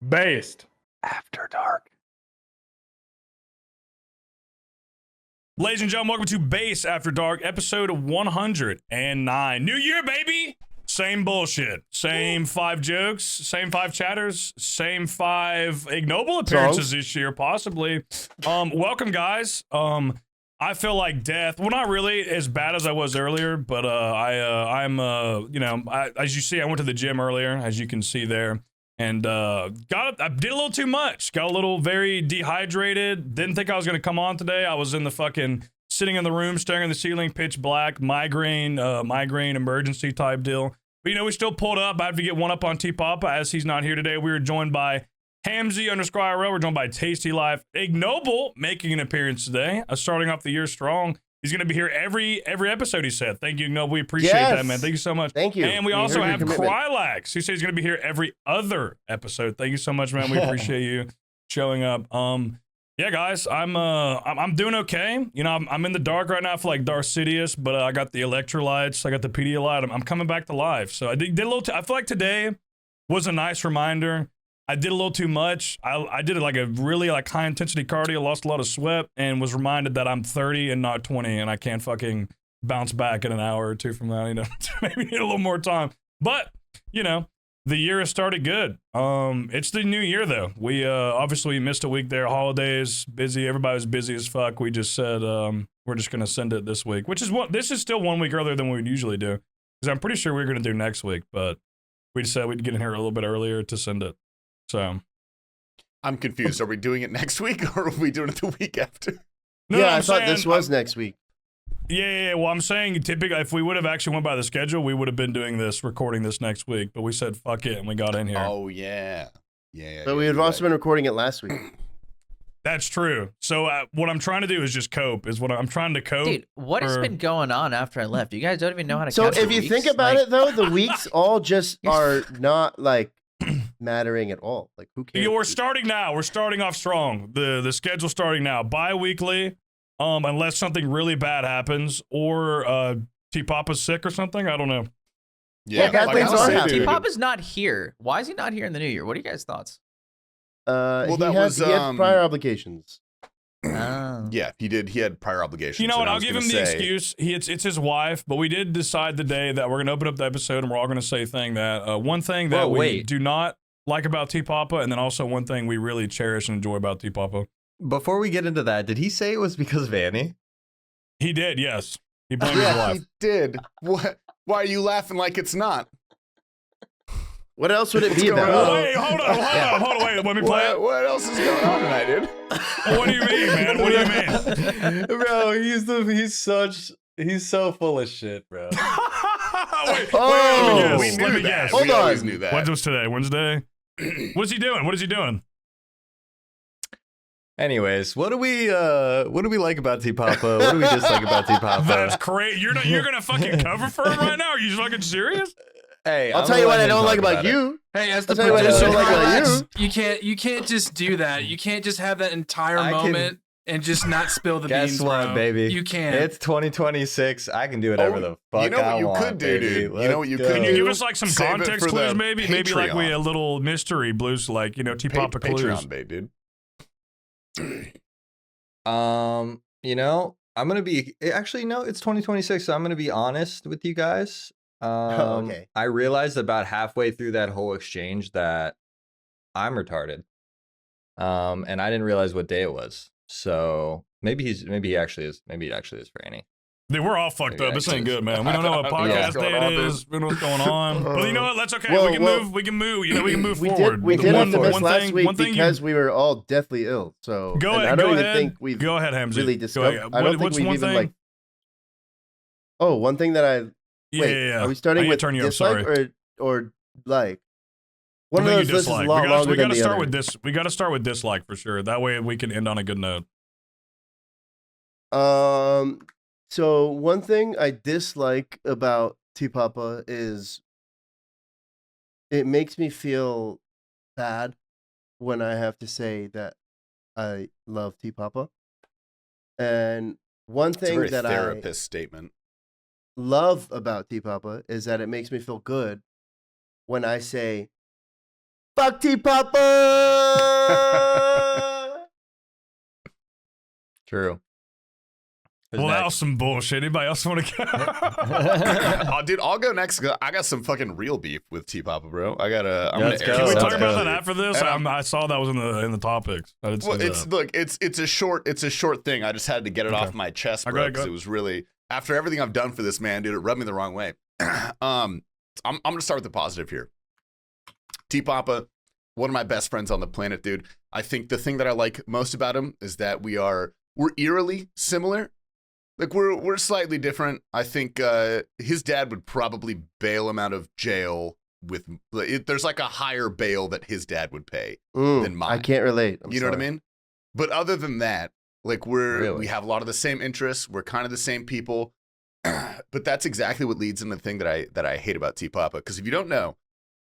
Based. After dark. Ladies and gentlemen, welcome to Base After Dark, episode 109. New year, baby! Same bullshit. Same 5 jokes, same 5 chatters, same 5 ignoble appearances this year, possibly. Welcome, guys. I feel like death. Well, not really as bad as I was earlier, but as you see, I went to the gym earlier, as you can see there. And I did a little too much. Got a little very dehydrated. Didn't think I was gonna come on today. I was in the fucking sitting in the room, staring at the ceiling, pitch black, migraine emergency type deal. But we still pulled up. I have to get one up on TPapa as he's not here today. We were joined by Hamzy_IRL. We're joined by Tasty Life. Ignoble making an appearance today. Starting off the year strong. He's going to be here every episode, he said. Thank you, Ignoble. We appreciate that, man. Thank you so much. Thank you. And we also have Krylax, who says he's going to be here every other episode. Thank you so much, man. We appreciate you showing up. Yeah, guys, I'm doing okay. I'm in the dark right now for like Darth Sidious, but I got the electrolytes. I got the Pedialyte. I'm coming back to life. So I did a little. I feel like today was a nice reminder. I did a little too much. I did like a really high intensity cardio, lost a lot of sweat, and was reminded that I'm 30 and not 20, and I can't fucking bounce back in an hour or two from that. Maybe need a little more time. But the year has started good. It's the new year though. We obviously missed a week there. Holidays, busy. Everybody was busy as fuck. We just said we're just gonna send it this week, which is this is still 1 week earlier than we would usually do, because I'm pretty sure we were gonna do next week, but we just said we'd get in here a little bit earlier to send it. So I'm confused. Are we doing it next week or are we doing it the week after? No, I thought this was next week. Yeah. Well, I'm saying typically if we would have actually went by the schedule, we would have been doing this, recording this next week. But we said fuck it and we got in here. Oh yeah. But we had also been recording it last week. That's true. So what I'm trying to do is just cope. I'm trying to cope. Dude, what has been going on after I left? You guys don't even know how to. So count if the you weeks? think about it, though, the weeks all just are not mattering at all. Like, who cares? Yeah, we're starting now. We're starting off strong. The schedule's starting now. Bi-weekly, unless something really bad happens, or TPapa's sick or something. I don't know. Yeah, bad things are happening. TPapa's not here. Why is he not here in the new year? What are you guys' thoughts? He had prior obligations. Yeah, he did. He had prior obligations. You know what? I'll give him the excuse. It's his wife, but we did decide today that we're going to open up the episode and we're all going to say one thing that we do not like about TPapa, and then also one thing we really cherish and enjoy about TPapa. Before we get into that, did he say it was because of Annie? He did, yes. He blamed his wife. He did. What? Why are you laughing like it's not? What else would it be about? Wait, hold on, wait, let me play it. What else is going on tonight, dude? What do you mean, man? What do you mean? Bro, he's so full of shit, bro. Wait, Oh, let me guess. Hold we on. always knew that. What was today? Wednesday? What's he doing? What is he doing? Anyways, what do we like about TPapa? What do we dislike about TPapa? That's crazy. You're gonna fucking cover for him right now? Are you fucking serious? Hey, I'll tell you what I don't like about you. Hey, as I'll the tell you what I producer, don't like about relax. You can't just do that. You can't just have that entire moment and just not spill the Guess beans, what, bro. baby? You can't. It's 2026. I can do whatever the fuck you know what I you want, could do, baby. dude? You know what you Let's could Can go. you do? give us like some Save it context for clues, the maybe? Maybe like we Patreon. a little mystery blues, like TPapa clues. Patreon bait, dude. I'm gonna be actually no, it's 2026, so I'm gonna be honest with you guys. Okay. I realized about halfway through that whole exchange that I'm retarded. And I didn't realize what day it was. So maybe it actually is for Annie. Dude, we're all fucked Maybe up. This actually ain't is. good, man. We don't know what podcast Yeah. day it is. We don't know what's going on. But you know what? That's okay. Well, we can move. We can move. We can move We forward. did The have to miss one last thing- week one thing because we were all deathly ill. So Go and ahead. I don't Go even ahead. think we've Go ahead, Hamzy. really Go discovered. ahead. I don't think What's we've one even thing? Oh, one thing that I wait. Yeah. Are we starting I with turn you up, dislike sorry. or like? One One of thing those you lists is a dislike. lot longer We than gotta the start other. with this. We gotta start with dislike for sure. That way we can end on a good note. So one thing I dislike about TPapa is it makes me feel bad when I have to say that I love TPapa. And one It's a thing very that therapist statement. love about TPapa is that it makes me feel good when I say Fuck TPapa. True. Who's Well, that next? was some bullshit. Anybody else want to go? Oh, dude, I'll go next. 'Cause I got some fucking real beef with TPapa, bro. I'm Let's gonna go. Can we Let's talk about go. that after this? And I saw that was in the topics. I didn't see Well, that. it's a short thing. I just had to get it off my chest, bro, because it was really after everything I've done for this man, dude. It rubbed me the wrong way. I'm gonna start with the positive here. TPapa, one of my best friends on the planet, dude. I think the thing that I like most about him is that we're eerily similar. Like we're slightly different. I think his dad would probably bail him out of jail with. There's like a higher bail that his dad would pay than mine. I can't relate. You know what I mean? But other than that, like Really? we have a lot of the same interests. We're kind of the same people. But that's exactly what leads into the thing that I hate about TPapa. Because if you don't know,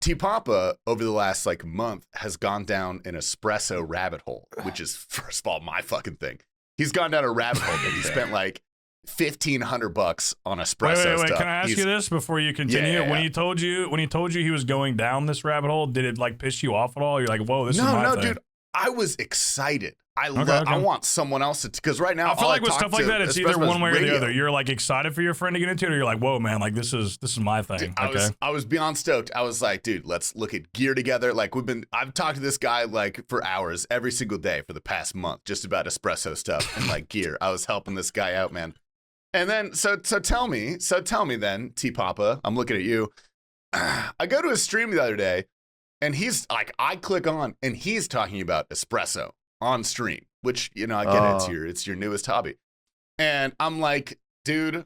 TPapa over the last like month has gone down an espresso rabbit hole, which is first of all my fucking thing. He's gone down a rabbit hole that he spent like $1,500 on espresso Wait. stuff. Can I ask you this before you continue? Yeah. When he told you he was going down this rabbit hole, did it like piss you off at all? You're like, whoa, this is my thing. Dude. I was excited. I Okay. want someone else to, because right now I feel like with stuff like that, it's either one way or the radio. other. You're like excited for your friend to get into it, or you're like, whoa, man, like this is my thing. Dude, Okay. I was beyond stoked. I was like, dude, let's look at gear together. Like I've talked to this guy like for hours every single day for the past month, just about espresso stuff and like gear. I was helping this guy out, man. And then so tell me then, TPapa, I'm looking at you. I go to his stream the other day, and he's like, I click on, and he's talking about espresso on stream, which, you know, I get it's your newest hobby. And I'm like, dude,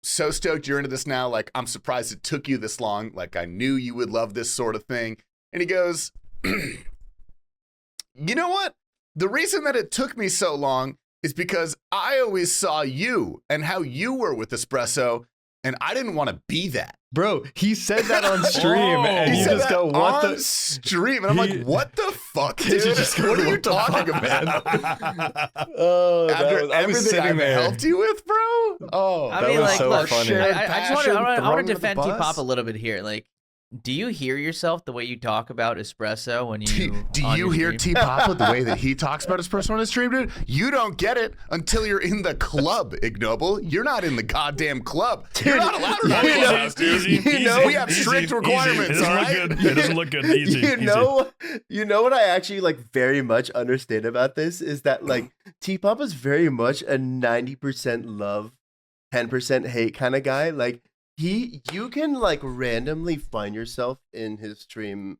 so stoked you're into this now. Like, I'm surprised it took you this long. Like, I knew you would love this sort of thing. And he goes, you know what? The reason that it took me so long is because I always saw you and how you were with espresso, and I didn't want to be that. Bro, he said that on stream, and He you said just that go, "What on the?" stream, and I'm like, what the fuck, dude? you just go, What are you "What the talking fuck, about? Oh, After I was everything sitting I've there. helped you with, bro? Oh, I That mean, was like, so look, funny. I just want Thrown to under the defend bus? TPapa a little bit here. Like, do you hear yourself the way you talk about espresso when you? Do on you your hear stream? TPapa the way that he talks about his person on his stream, dude? You don't get it until you're in the club, Ignoble. You're not in the goddamn club. You're not allowed to talk about us, dude. We have strict requirements, It all doesn't look right? good. It doesn't look good. Easy. You know what I actually like very much understand about this is that like TPapa's very much a 90% love, 10% hate kind of guy. Like you can like randomly find yourself in his stream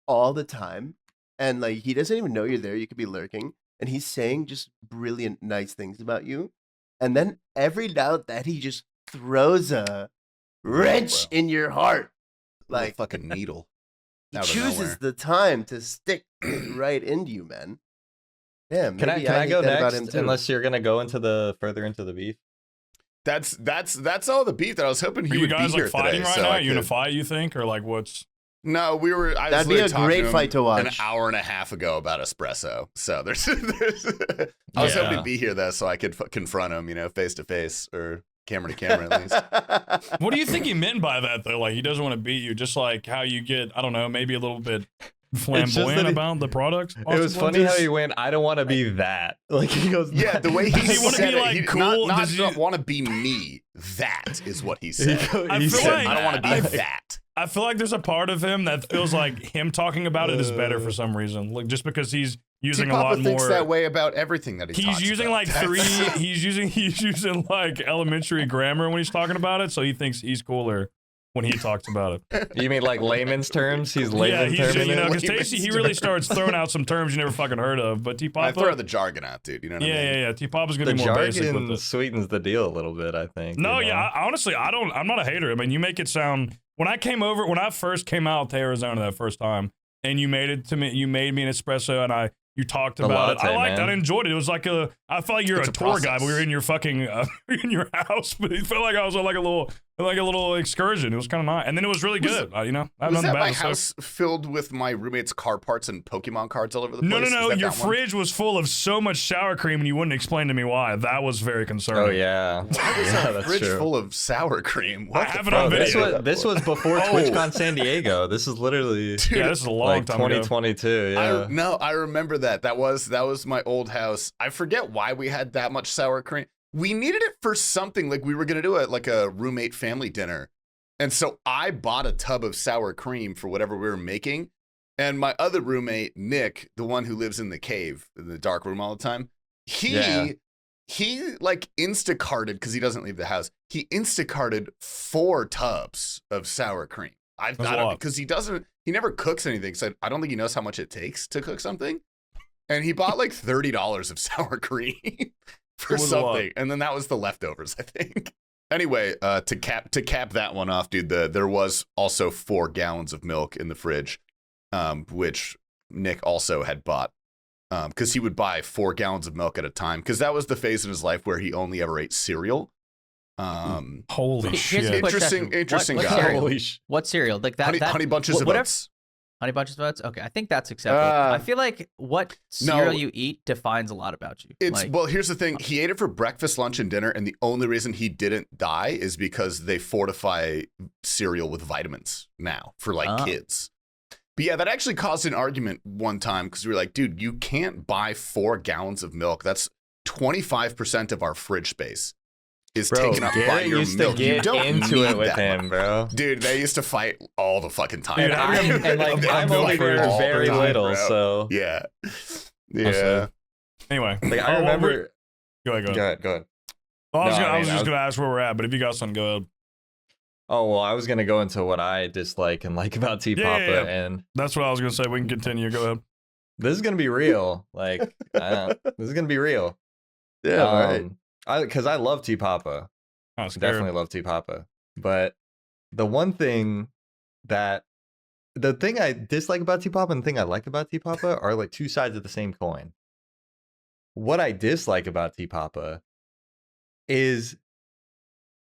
all the time, and like he doesn't even know you're there. You could be lurking, and he's saying just brilliant, nice things about you, and then every now and then he just throws a wrench in your heart, Like like fucking needle. he out of chooses nowhere. the time to stick it right into you, man. Yeah, Can maybe I hate go that about him next? too. Unless you're gonna go into further into the beef. That's all the beef that I was hoping he Are you would guys be here like fighting today. right so now? I Are you in a could- fight? You think, or like what's? No, we were. I was That'd be literally a talking great to him fight to watch. An hour and a half ago about espresso. So there's I was hoping Yeah. to be here though, so I could confront him, you know, face to face or camera to camera at least. What do you think he meant by that though? Like he doesn't want to beat you, just like how you get, I don't know, maybe a little bit just flamboyant that he- about the product. It was funny how he went, "I don't want to be that." Like he goes, Yeah, the way he Does he wanna said be, it, like, he cool? not Does he- want to be me. That is what he He said. I he feel said, like- I don't want to be I- that. I feel like there's a part of him that feels like him talking about it is better for some reason. Like just because he's using a lot TPapa thinks more. that way about everything that he He's talks using about. like three. He's using like elementary grammar when he's talking about it, so he thinks he's cooler when he talks about it. You mean like layman's terms? He's Yeah, layman's he's terming you know it? because Tasty he really starts throwing out some terms you never fucking heard of. But I throw TPapa, the jargon out, dude. You know what I mean? yeah. TPapa's gonna The be more basic with jargon it. sweetens the deal a little bit, I think. No, you know? yeah. Honestly, I'm not a hater. I mean, you make it sound. When I first came out to Arizona that first time, and you made it to me, you made me an espresso, and you talked A about it. I latte, liked it. man. I enjoyed it. It was like I felt like you're It's a a tour guide. process. We were in your fucking in your house, but it felt like I was on like a little like a little excursion. It was kind of nice, and then it was really good. You know, I have Was nothing that bad my to say. house filled with my roommate's car parts and Pokemon cards all over the place? No. Is that Your that one? fridge was full of so much sour cream, and you wouldn't explain to me why. That was very concerning. Oh yeah, yeah, that's Fridge true. full of sour cream. I What have the it on fuck? video. This was before TwitchCon San Diego. This is literally Yeah, this is a long like time ago. 2022. Yeah. I remember that. That was my old house. I forget why we had that much sour cream. We needed it for something. Like we were gonna do a roommate family dinner, and so I bought a tub of sour cream for whatever we were making. And my other roommate Nick, the one who lives in the cave in the dark room all the time, he like Instacarted because he doesn't leave the house. He Instacarted 4 tubs of sour cream. That's a lot. Because he never cooks anything, so I don't think he knows how much it takes to cook something. And he bought like $30 of sour cream for It was a lot. something, and then that was the leftovers, I think. Anyway, to cap that one off, dude, there was also 4 gallons of milk in the fridge, which Nick also had bought, because he would buy 4 gallons of milk at a time, because that was the phase in his life where he only ever ate cereal. Holy Here's shit! a quick question. Interesting what guy. Cereal? Holy What cereal? Like that? Honey Bunches of whatever- Oats. Honey Bunches of Oats? Okay, I think that's acceptable. I feel like what cereal you eat defines a lot about you. It's like, well, here's the thing. He ate it for breakfast, lunch, and dinner, and the only reason he didn't die is because they fortify cereal with vitamins now for like kids. But yeah, that actually caused an argument one time because we were like, dude, you can't buy 4 gallons of milk. That's 25% of our fridge space is Bro, taken up by Garrett your used milk. to You get don't into need it with that him, much. bro. Dude, they used to fight all the fucking time. Dude, I'm only there all the very time, little, bro. so Yeah. Honestly. Anyway, like I oh, well, remember. Go ahead. Go ahead. Well, No, I was I just was- gonna ask where we're at, but if you got something, go ahead. Oh well, I was gonna go into what I dislike and like about TPapa, Yeah. and That's what I was gonna say. We can continue. Go ahead. this is gonna be real. Like, this is gonna be real. Yeah, right. Because I love TPapa. Oh, scary. Definitely love TPapa. But the one thing the thing I dislike about TPapa and the thing I like about TPapa are like 2 sides of the same coin. What I dislike about TPapa is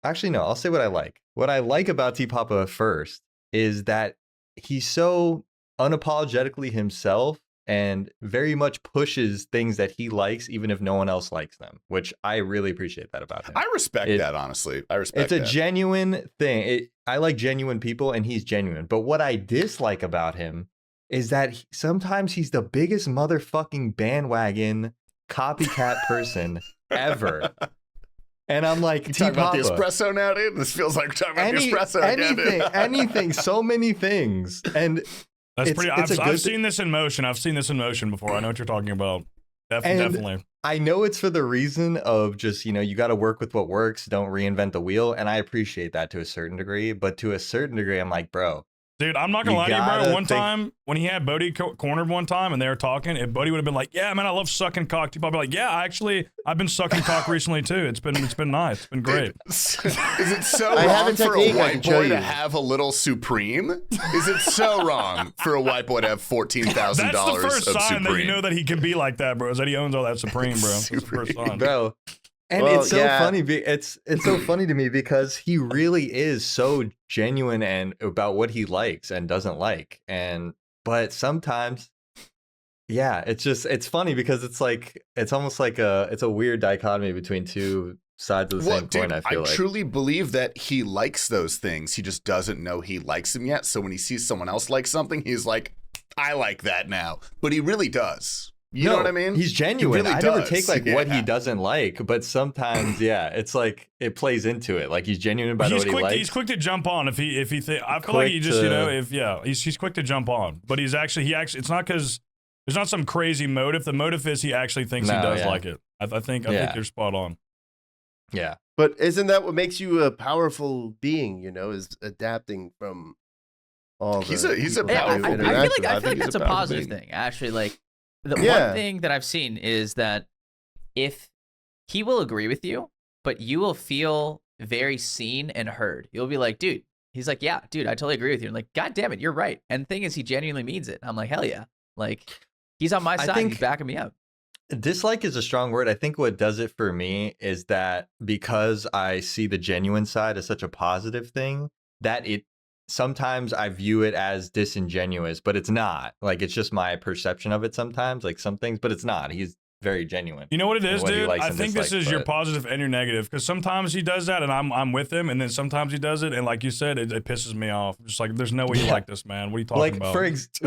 actually no, I'll say what I like. What I like about TPapa first is that he's so unapologetically himself and very much pushes things that he likes, even if no one else likes them, which I really appreciate that about him. I respect that, honestly. I respect It's a that. genuine thing. I like genuine people, and he's genuine. But what I dislike about him is that sometimes he's the biggest motherfucking bandwagon copycat person ever. And I'm like, You talking about the TPapa, espresso now, dude? This feels like we're talking about the espresso again, dude. anything, so many things. And That's It's- pretty. it's a I've good seen this in motion. I've seen this in motion before. I know what you're talking about. And- Definitely. I know it's for the reason of just, you got to work with what works. Don't reinvent the wheel. And I appreciate that to a certain degree. But to a certain degree, I'm like, bro, Dude, I'm not gonna You lie to you, bro. gotta One think- time when he had Bodie cornered one time and they were talking, if Bodie would have been like, "Yeah, man, I love sucking cock," I'd be like, "Yeah, I've been sucking cock recently too. It's been nice. It's been great." Is it so I have wrong a for a technique I white can show boy you. to have a little Supreme? Is it so wrong for a white boy to have $14,000 That's the first of sign Supreme? that you know that he can be like that, bro. Is that he owns all that Supreme, bro. That's the first sign. bro. And Well, it's so yeah. funny. It's so funny to me because he really is so genuine and about what he likes and doesn't like. But sometimes, yeah, it's funny because it's almost like it's a weird dichotomy between 2 sides of the Well, same dude, coin. I feel like. truly believe that he likes those things. He just doesn't know he likes them yet. So when he sees someone else like something, he's like, I like that now. But he really does. You know what I mean? He's genuine. really I never does. take what he Yeah. doesn't like, but sometimes, yeah, it's like it plays into it. Like he's genuine about He's what he quick. likes. He's quick to jump on if he think. I feel like he Quick just to- he's quick to jump on. But he actually it's not because there's not some crazy motive. The motive is he actually thinks he No, does yeah. like it. I think Yeah. you're spot on. Yeah. But isn't that what makes you a powerful being? Is adapting from all. He's the a people Yeah, you I interact feel with. like I think he's that's a a powerful positive being. thing. Actually, like the Yeah. one thing that I've seen is that if he will agree with you, but you will feel very seen and heard. You'll be like, dude. He's like, yeah, dude, I totally agree with you. I'm like, God damn it, you're right. And the thing is, he genuinely means it. I'm like, hell yeah. Like, he's on my I side. think- He's backing me up. Dislike is a strong word. I think what does it for me is that because I see the genuine side as such a positive thing, that it sometimes I view it as disingenuous, but it's not. Like, it's just my perception of it sometimes, like some things, but it's not. He's very genuine. You know what it in is, what he dude? likes I and think this dislikes, is your but- positive and your negative, because sometimes he does that and I'm with him, and then sometimes he does it and like you said, it pisses me off. Just like, there's no way you like this, man. What are you talking Like about?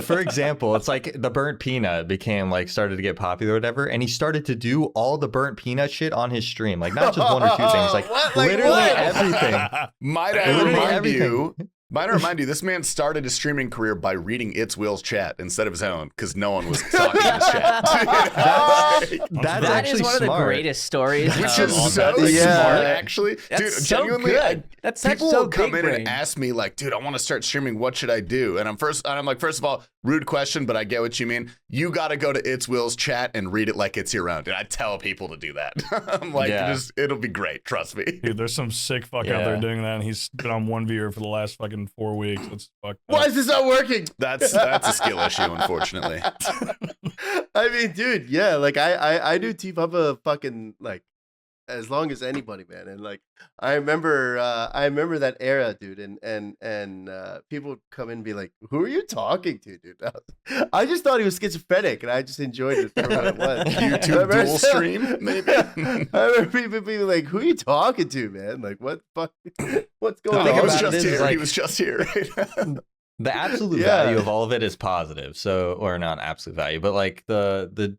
for example, it's like the burnt peanut became like started to get popular or whatever, and he started to do all the burnt peanut shit on his stream, like not just one or two things, like What? Like literally what? everything. Might I Literally remind everything. you? Might I remind you? This man started his streaming career by reading It's Will's chat instead of his own, because no one was talking in his chat. That's That actually is one of the smart. greatest stories. Which of is all so time. Yeah. smart, actually. That's Dude, so genuinely, good. That's people so will come big in brain. and ask me, like, dude, I want to start streaming. What should I do? And I'm like, first of all, rude question, but I get what you mean. You got to go to It's Will's chat and read it like it's your own. And I tell people to do that. I'm like, Yeah. it'll be great. Trust me. Dude, there's some sick fuck out there Yeah. doing that, and he's been on one viewer for the last fucking 4 weeks. That's fucked up. Why is this not working? That's a skill issue, unfortunately. I mean, dude, yeah, like I do TPapa fucking like as long as anybody, man. And like I remember that era, dude, and people would come in and be like, "Who are you talking to, dude?" I just thought he was schizophrenic, and I just enjoyed it for what it was. YouTube dual stream, maybe. I remember people being like, "Who are you talking to, man? Like, what the fuck? What's I going think on?" it was about it just is, here. like- He was just here. The absolute Yeah. value of all of it is positive. So, or not absolute value, but like the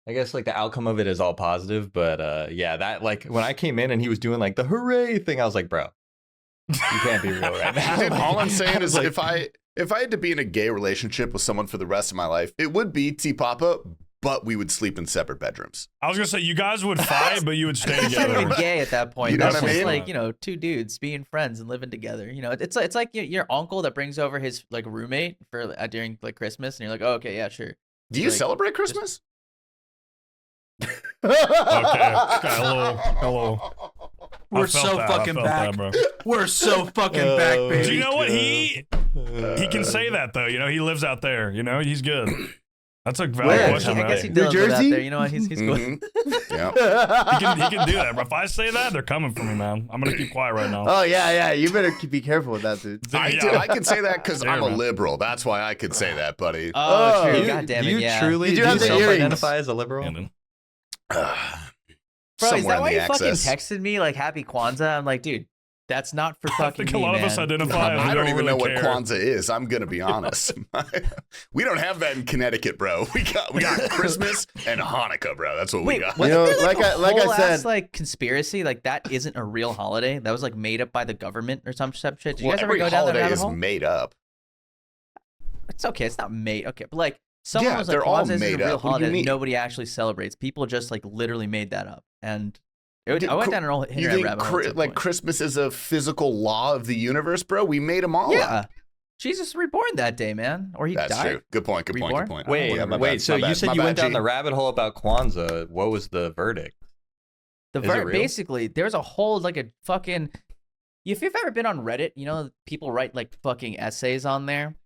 I guess like the outcome of it is all positive. But yeah, that like when I came in and he was doing like the hooray thing, I was like, bro, you can't be real right now. Dude, all I'm Like, saying I was is like, if I had to be in a gay relationship with someone for the rest of my life, it would be TPapa, but we would sleep in separate bedrooms. I was gonna say you guys would fight, but you would stay It's not even together. gay at that point. You know That's what I just mean? like, you know, two dudes being friends and living together. You know, it's like your uncle that brings over his like roommate for during like Christmas, and you're like, oh, okay, yeah, sure. Do you Like, celebrate Christmas? Okay, hello. We're I felt so that, I fucking felt back. that, bro. We're so fucking back, Oh, baby. Do you know what he he can say that though? You know, he lives out there. You know, he's good. That's a valid Where? question, I guess he man. New does live out Jersey? there. You know what? He's cool. Mhm. Yeah. He can do that. But if I say that, they're coming for me, man. I'm gonna keep quiet right now. Oh yeah, you better be careful with that, dude. Dude, I yeah. can say that because Yeah, I'm a man. liberal. That's why I could say that, buddy. Oh, Oh, true. you- God damn it. you Yeah. truly You do do have the earrings. self-identify as a liberal? Brandon. Bro, is Somewhere that why in you the fucking access. texted me like Happy Kwanzaa? I'm like, dude, that's not for I fucking think a me, lot of us man. identify as I we don't even really know what care. Kwanzaa is. I'm gonna be honest. We don't have that in Connecticut, bro. We got Christmas and Hanukkah, bro. That's what we Wait, got. wasn't You know, there like, like a I whole said- ass, like conspiracy? Like that isn't a real holiday. That was like made up by the government or some shit. Did you Well, guys ever every go down that holiday rabbit is hole? made up. It's okay. It's not made. Okay, but like someone Yeah, was like, they're all Kwanzaa isn't made a real up. What do you holiday that mean? nobody actually celebrates. People just like literally made that up, and Dude, I went down a whole You internet think rabbit hole. at some like point. Christmas is a physical law of the universe, bro? We made them all Yeah, up. Jesus reborn that day, man, or he That's died. true. Good point. Good point. Reborn? Good point. Wait, Yeah, my wait. bad, So my you bad, said my you bad, went down G. the rabbit hole about Kwanzaa. What was the verdict? The Is it real? basically there's a whole like a fucking. If you've ever been on Reddit, you know people write like fucking essays on there,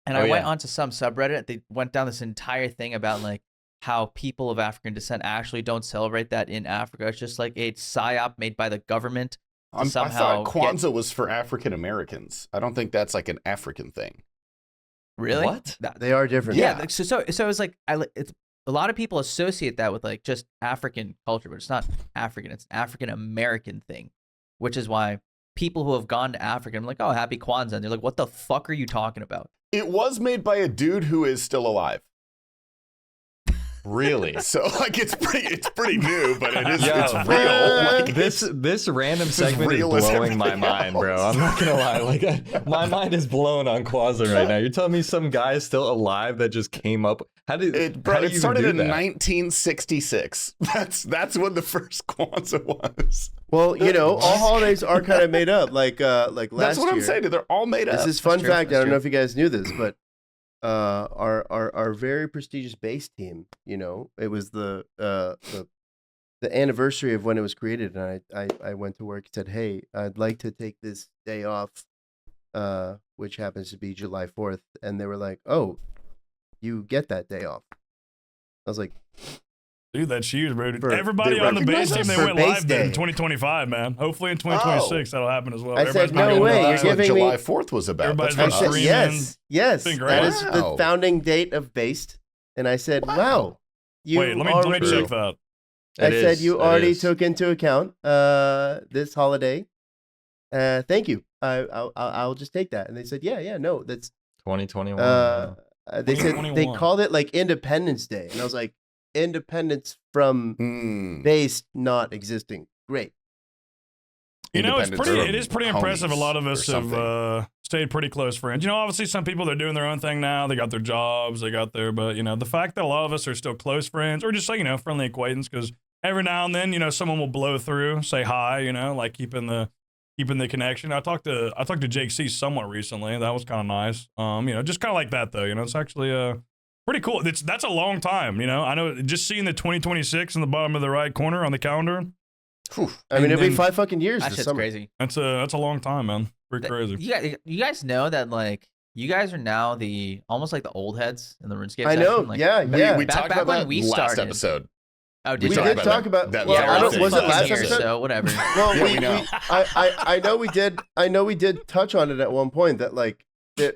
and Oh, I went yeah. onto some subreddit. They went down this entire thing about like how people of African descent actually don't celebrate that in Africa. It's just like a psyop made by the government. I somehow thought get- Kwanzaa was for African Americans. I don't think that's like an African thing. Really? What? They are different. Yeah. Yeah. So it's like it's a lot of people associate that with like just African culture, but it's not African. It's an African American thing, which is why people who have gone to Africa, I'm like, oh, happy Kwanzaa, and they're like, what the fuck are you talking about? It was made by a dude who is still alive. Really? So like it's pretty new, but it is Yo, it's real. Like, this random as segment is real as blowing my everything mind, bro. else. I'm not gonna lie. Like, my mind is blown on Kwanzaa right now. You're telling me some guy is still alive that just came up? How did Bro, how did it you started do in that? 1966. That's when the first Kwanzaa was. Well, you know, all holidays are kind of made up. Like last That's what I'm year. saying. Dude. They're all made up. This is fun true, fact. that's I don't know true. if you guys knew this, but our very prestigious bass team, you know, it was the anniversary of when it was created, and I went to work and said, hey, I'd like to take this day off, which happens to be July 4th, and they were like, oh, you get that day off. I was like, Dude, that's huge, bro. For- Everybody they on the base recognize team, us they for went base live then in day. 2025, man. Hopefully in 2026 that'll happen as well. I said, Everybody's no been way, going you're live. That's what giving me- July 4th was about. Everybody's That's been what I us. said, streaming. yes, been great. that is the Wow. founding date of Based. And I said, wow, you Wait, let me already, check that. I It said is, you it already is. took into account this holiday. Thank you. I'll just take that. And they said, yeah, no, that's 2021. they said they 2021. called it like Independence Day, and I was like, independence from Based not existing. Great. You know, it is pretty from impressive. A homies lot of or us have something. stayed pretty close friends. You know, obviously some people, they're doing their own thing now. They got their jobs, they got their, but you know, the fact that a lot of us are still close friends or just like, you know, friendly acquaintance, because every now and then, you know, someone will blow through, say hi, you know, like keeping the connection. I talked to Jake C somewhat recently. That was kind of nice. You know, just kind of like that though. You know, it's actually pretty cool. That's a long time. You know, I know just seeing the 2026 in the bottom of the right corner on the calendar. I mean, And it'll be then- 5 fucking years That this shit's summer. crazy. That's a long time, man. Pretty crazy. You guys know that like you guys are now the almost like the old heads in the RuneScape. I know. section. Like, yeah. We Back- talked back about when that we last started. episode. Oh, We did you? did talk about. that Well, Yeah, I I don't, was was it fucking last here, episode? so whatever. Well, Yeah, we know. I know we did. I know we did touch on it at one point. That like, Wait,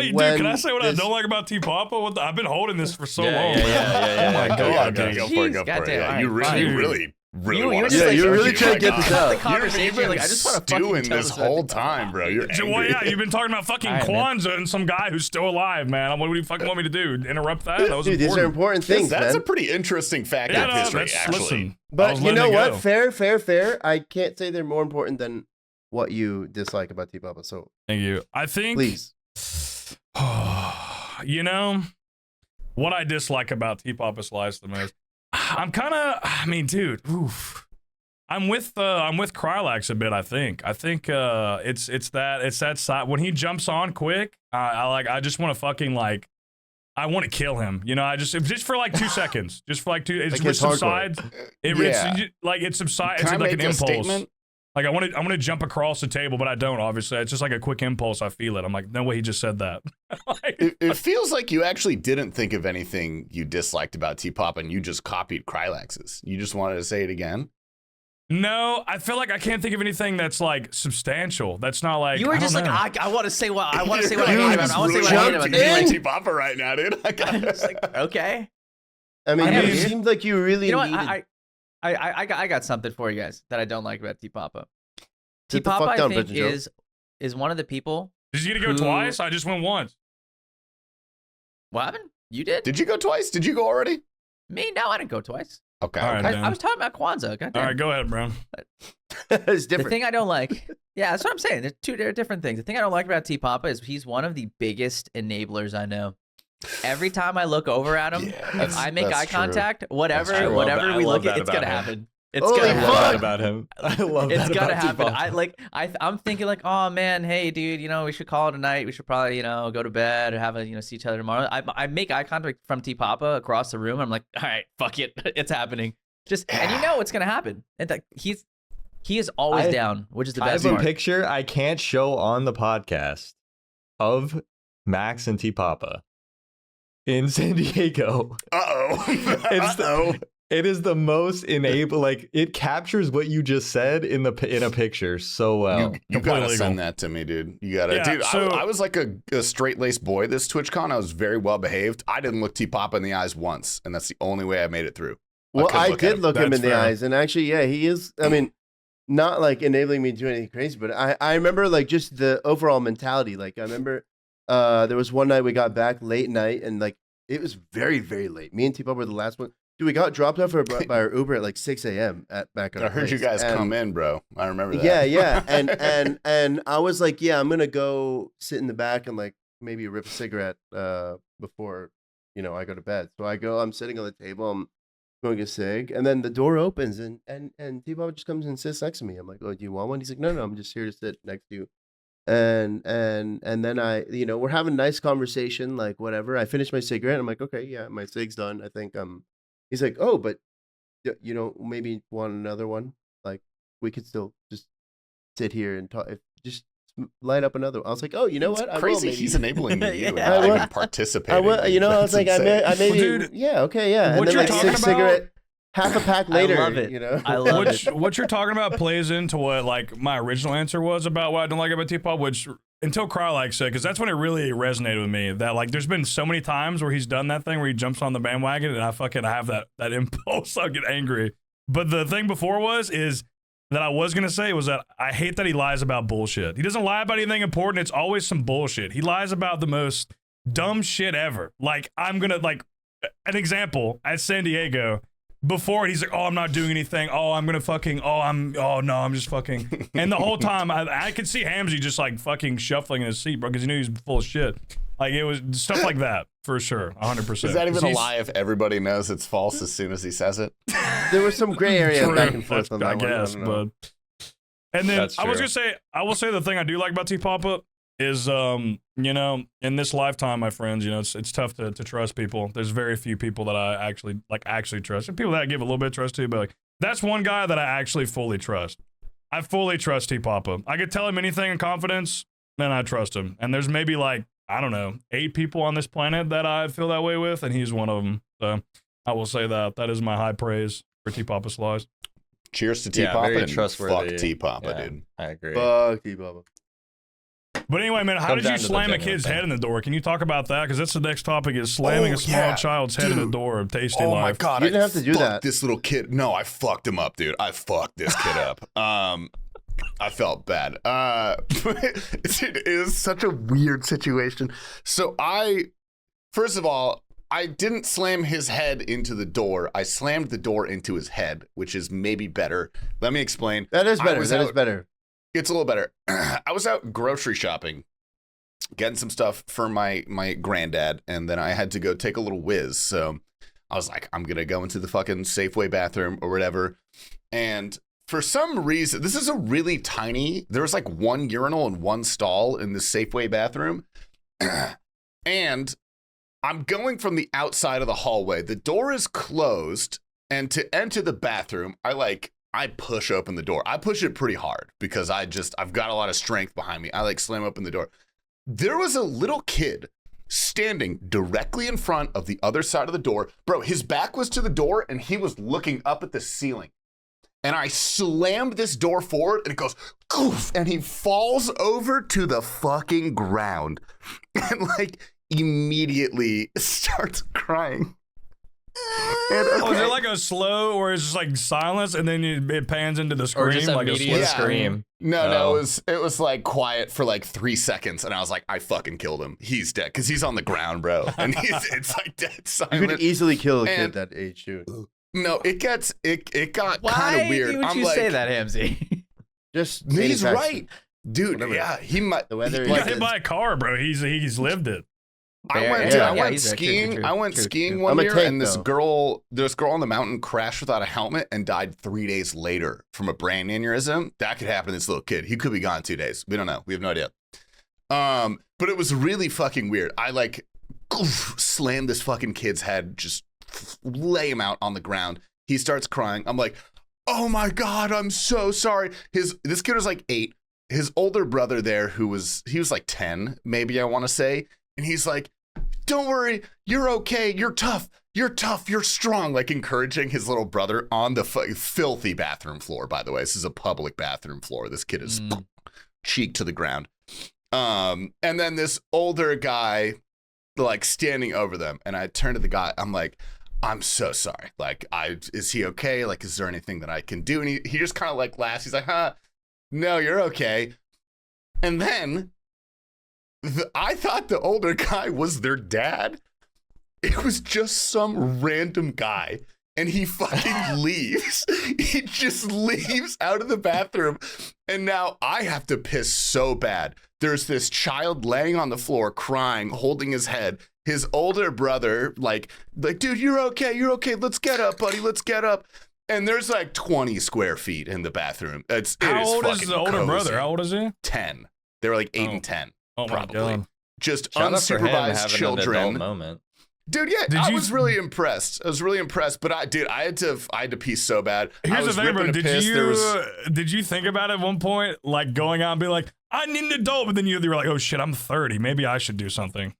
dude, when can I say what I this- don't like about TPapa? I've been holding this for so Yeah, long. yeah, man. yeah, Oh my yeah. god, Okay, guys. go for it. Go Jeez, for it. goddamn, Yeah, all you right, really fine. You want were to just like- you're really oh trying my to get God. this out. The conversation, You're like, I just wanna fucking stewing tell this this whole about- time, bro. You're So, well, angry. yeah, you've been talking about fucking All right, man. Kwanzaa and some guy who's still alive, man. What do you fucking want me to do? Interrupt that? That was Dude, these are important. important things, That's man. a pretty interesting fact Yeah, of no, history, that's, actually. listen. I But was you know letting it what? go. Fair. I can't say they're more important than what you dislike about TPapa. So Thank you. I think. please. You know what I dislike about TPapa Slice the most. I mean, dude, oof. I'm with Krylax a bit. I think it's that side when he jumps on quick. I just want to fucking like. I want to kill him, you know. I just for like 2 seconds, just for like 2. It Like just his hardcore. subsides. It subsides. Can It's I like an make a impulse. statement? Like I want to jump across the table, but I don't. Obviously, it's just like a quick impulse. I feel it. I'm like, no way, he just said that. Like, It feels like you actually didn't think of anything you disliked about T-Pop and you just copied Krylax's. You just wanted to say it again? no, I feel like I can't think of anything that's like substantial. That's not like You were I just don't like, know. I want to say what I want to say what I You're hate about. just I want to say what I really hate about. jumped This. in. T-Papa right now, dude. I'm just like, okay. I mean, I it mean- seemed like you really You know what? needed. I got something for you guys that I don't like about TPapa. Sit the TPapa, fuck I down, think, Bridget Joe. is one of the people. Did you get to go Who- twice? I just went once. What happened? You did? Did you go twice? Did you go already? Me? No, I didn't go twice. Okay. All right, okay. man. I was talking about Kwanzaa. Goddamn. All right, go ahead, Brown. It's The different. thing I don't like, yeah, that's what I'm saying. They're different things. The thing I don't like about TPapa is he's one of the biggest enablers I know. Every time I look over at him, Yeah, if I make that's eye true. contact, whatever I love whatever that. we I love look at, that it's gonna about him. happen. It's Holy gonna I happen. love fuck! that about him. I love It's that gonna about happen. T-Papa. I'm thinking like, oh man, hey dude, you know, we should call it a night. We should probably, you know, go to bed or have a, you know, see each other tomorrow. I make eye contact from TPapa across the room. I'm like, all right, fuck it, it's happening. Just and you know what's gonna happen. And that he is always I- down, which is the I best have a part. picture I can't show on the podcast of Max and T-Papa in San Diego. Uh-oh. It's Uh-oh. It is the most enable, like it captures what you just said in a picture so well. You Completely gotta legal. send that to me, dude. You gotta, Yeah, dude. so- I was like a straight laced boy this TwitchCon. I was very well behaved. I didn't look T-Papa in the eyes once, and that's the only way I made it through. Well, couldn't I look at did him. look him That's in the fair. eyes, and actually, yeah, he is. I mean, not like enabling me to do anything crazy, but I remember like just the overall mentality. Like I remember, there was one night we got back late night, and like it was very very late. Me and T-Pop were the last one. Dude, we got dropped off by our Uber at like 6 a.m. at back. I heard you guys come in, bro. I remember that. Yeah, and I was like, yeah, I'm gonna go sit in the back and like maybe rip a cigarette before I go to bed. So I'm sitting on the table, I'm smoking a cig, and then the door opens and T-Bob just comes and sits next to me. I'm like, oh, do you want one? He's like, no, I'm just here to sit next to you. And then we're having a nice conversation, like whatever. I finished my cigarette. I'm like, okay, yeah, my cig's done. I think He's like, oh, but maybe want another one. Like we could still just sit here and talk. Just light up another one. I was like, oh, you know what? I will, Crazy. maybe. He's enabling you Yeah. and I not will- even participating. I will. I was That's like, insane. I maybe. Well, dude, yeah, okay, yeah. what And then you're like talking six about- cigarette. half a pack later. love it. You know, I love it. What you're talking about plays into what like my original answer was about what I don't like about TPapa, which until Cryolike said, because that's when it really resonated with me. That like there's been so many times where he's done that thing where he jumps on the bandwagon, and I have that impulse. I get angry. But the thing before is that I was gonna say was that I hate that he lies about bullshit. He doesn't lie about anything important. It's always some bullshit. He lies about the most dumb shit ever. Like I'm gonna like an example at San Diego. Before he's like, oh, I'm not doing anything. Oh, I'm gonna fucking. Oh no, I'm just fucking. And the whole time, I could see Hamzy just like fucking shuffling in his seat, bro, because he knew he was full of shit. Like it was stuff like that for sure, 100%. Is that even a lie if everybody knows it's false as soon as he says it? there was some gray area back and forth on that I guess, one. I don't know. but. And then That's I was true. gonna say, I will say the thing I do like about TPapa is, you know, in this lifetime, my friends, you know, it's tough to trust people. There's very few people that I actually trust, and people that I give a little bit of trust to, but like that's one guy that I actually fully trust. I fully trust TPapa. I could tell him anything in confidence, and I trust him. And there's maybe like I don't know 8 people on this planet that I feel that way with, and he's one of them. So I will say that is my high praise for TPapa Slice. Cheers to Yeah, TPapa very and trustworthy. fuck TPapa, Yeah, dude. I agree. Fuck TPapa. But anyway, man, how Comes did you down to the slam a genuine kid's thing. head in the door? Can you talk about that? Because that's the next topic is slamming a small child's head in the dude. door of Tasty Oh Life. my god, You didn't I have to do fucked that. This little kid. No, I fucked him up, dude. I fucked this kid up. I felt bad. It is such a weird situation. So first of all, I didn't slam his head into the door. I slammed the door into his head, which is maybe better. Let me explain. That is I better. was That is out- better. It's a little better. I was out grocery shopping, getting some stuff for my granddad, and then I had to go take a little whiz. So I was like, I'm gonna go into the fucking Safeway bathroom or whatever. And for some reason, this is a really tiny. There was like one urinal and one stall in the Safeway bathroom, and I'm going from the outside of the hallway. The door is closed, and to enter the bathroom, I push open the door. I push it pretty hard because I've got a lot of strength behind me. I slam open the door. There was a little kid standing directly in front of the other side of the door. Bro, his back was to the door and he was looking up at the ceiling. And I slammed this door forward and it goes, oof, and he falls over to the fucking ground and immediately starts crying. And, Oh, is it like a slow or is it just like silence and then it pans into the scream? Or just like immediate a scream. No, it was like quiet for like 3 seconds, and I was like, I fucking killed him. He's dead because he's on the ground, bro, and it's like dead You silent. could easily kill a And- kid that age, too. No, it got Why kind of weird. would I'm you like, say that, Hamzy? Just He's manufacture- right, dude. Whatever. Yeah, he might. The weather He is- got hit by a car, bro. He's lived it. I Yeah, went he's right. True, skiing. true, I went true, skiing true. one I'm a year, tank, and this though. girl on the mountain crashed without a helmet and died 3 days later from a brain aneurysm. That could happen to this little kid. He could be gone 2 days. We don't know. We have no idea. But it was really fucking weird. I slammed this fucking kid's head, just lay him out on the ground. He starts crying. I'm like, oh my God, I'm so sorry. This kid was like 8. His older brother there, he was like 10, maybe I want to say. And he's like, don't worry, you're okay. You're tough. You're strong. Like encouraging his little brother on the filthy bathroom floor, by the way. This is a public bathroom floor. This kid is cheek to the ground. And then this older guy, standing over them. And I turn to the guy. I'm like, I'm so sorry. Is he okay? Is there anything that I can do? And he just kind of laughs. He's like, no, you're okay. And then I thought the older guy was their dad. It was just some random guy. And he fucking leaves. He just leaves out of the bathroom. And now I have to piss so bad. There's this child laying on the floor crying, holding his head. His older brother, dude, you're okay. You're okay. Let's get up, buddy. Let's get up. And there's 20 square feet in the bathroom. How old is the older cozy. brother? How old is he? 10. They were 8 and 10. Oh my Probably. God. Just Shout out for him unsupervised having an adult children. moment. Dude, yeah, I was really impressed. I was really impressed, but I had to pee so bad. Here's the thing, bro. Did Did you think about it at one point, like going out and be like, I need an adult, but then you were like, oh shit, I'm 30. Maybe I should do something.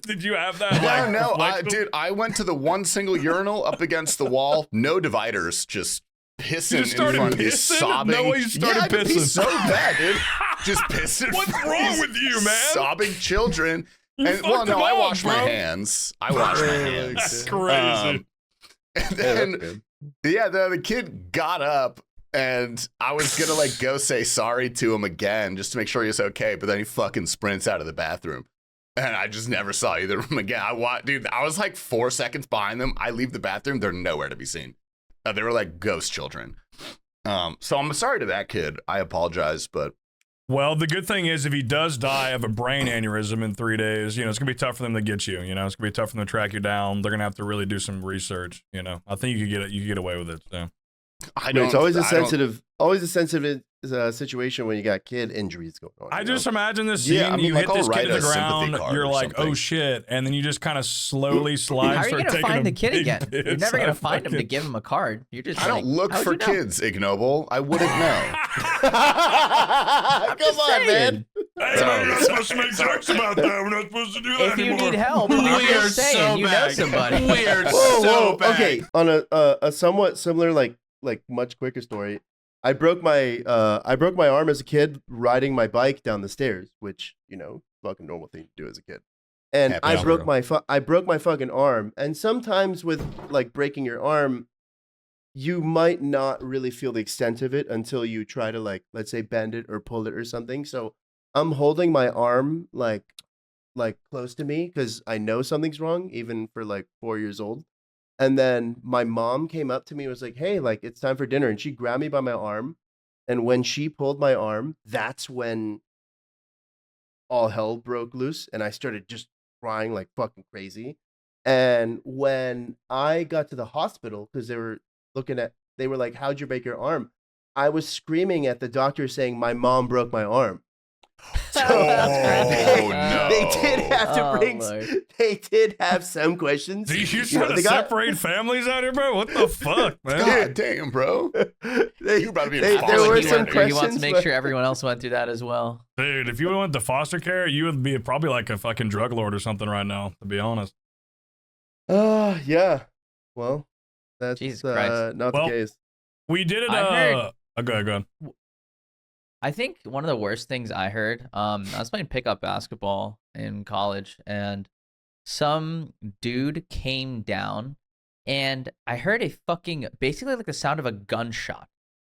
Did you have that? Dude, I went to the one single urinal up against the wall, no dividers, just pissing in front of me, sobbing. No way you started pissing. Pee so bad, dude. Just pissing. What's wrong with you, man? Sobbing children. I wash my hands. I wash my hands. That's crazy. And then, the kid got up, and I was gonna like go say sorry to him again just to make sure he was okay. But then he fucking sprints out of the bathroom, and I just never saw either of them again. I was like 4 seconds behind them. I leave the bathroom, they're nowhere to be seen. They were like ghost children. So I'm sorry to that kid. I apologize, but. Well, the good thing is if he does die of a brain aneurysm in 3 days, it's going to be tough for them to get you. It's going to be tough for them to track you down. They're going to have to really do some research. I think you could get away with it. So. It's always a sensitive situation when you got kid injuries going on. I just imagine this scene. You hit this kid to the ground. You're like, oh shit, and then you just kind of slowly slide. How are you gonna find the kid again? Piss. You're never gonna find him to give him a card. You're just. I don't look for kids, ignoble. I wouldn't know. Come on, man. Hey, we're not supposed to make jokes about that. We're not supposed to do that if anymore. You need help, we I'm are just saying, so bad. Know somebody. We are so bad. Okay, on a somewhat similar, like much quicker story. I broke my arm as a kid riding my bike down the stairs, which fucking normal thing to do as a kid. And I broke my fucking arm. And sometimes with like breaking your arm, you might not really feel the extent of it until you try to like, let's say, bend it or pull it or something. So I'm holding my arm like close to me because I know something's wrong, even for like 4 years old. And then my mom came up to me and was like, hey, like, it's time for dinner. And she grabbed me by my arm. And when she pulled my arm, that's when all hell broke loose. And I started just crying like fucking crazy. And when I got to the hospital, because they were like, how'd you break your arm? I was screaming at the doctor saying, my mom broke my arm. So no. They did have to bring. They did have some questions. Did you try to separate families out here, bro? What the fuck, man? God damn, bro. You're about to be there were some questions. He wants to make sure everyone else went through that as well. Dude, if you went to foster care, you would be probably like a fucking drug lord or something right now, to be honest. Yeah. Well, that's not the case. We did it. Go ahead. I think one of the worst things I heard, I was playing pickup basketball in college, and some dude came down, and I heard basically like the sound of a gunshot.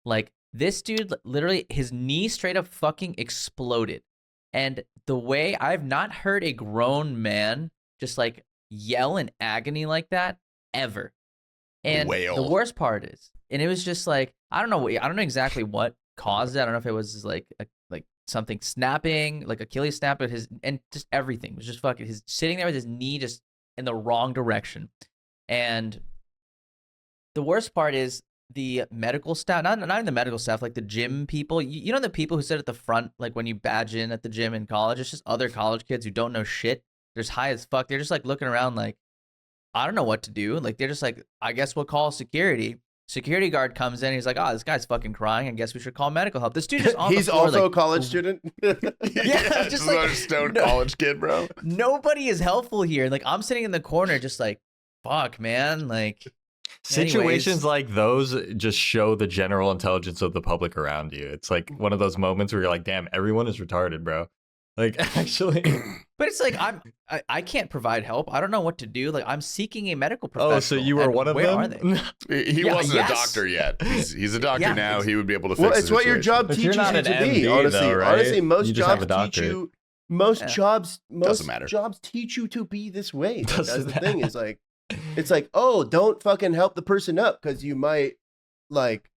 Like, this dude, literally, his knee straight up fucking exploded. And the way I've not heard a grown man just like yell in agony like that ever. And the worst part is, and it was just like, I don't know exactly what caused it. I don't know if it was like something snapping, like Achilles snapped, but just everything was just fucking. His sitting there with his knee just in the wrong direction, and the worst part is the medical staff. Not even the medical staff, like the gym people. You know the people who sit at the front, like when you badge in at the gym in college. It's just other college kids who don't know shit. They're just high as fuck. They're just like looking around, like, I don't know what to do. Like, they're just like, I guess we'll call security. Security guard comes in. He's like, oh, this guy's fucking crying. I guess we should call medical help. This dude is on He's the floor, also like, a college student. Yeah, just like a stone college kid, bro. Nobody is helpful here. Like, I'm sitting in the corner just like, fuck, man. Like, situations like those just show the general intelligence of the public around you. It's like one of those moments where you're like, damn, everyone is retarded, bro. Like, actually. But it's like, I can't provide help. I don't know what to do. Like, I'm seeking a medical professional. Oh, so you were one of where them? Are they? He wasn't a doctor yet. He's a doctor now. He would be able to fix it. Well, it's what your job teaches you to be. Honestly, though, right? Honestly, most jobs teach you. Jobs teach you to be this way. Like, that's the thing. Is like, it's like, oh, don't fucking help the person up because you might like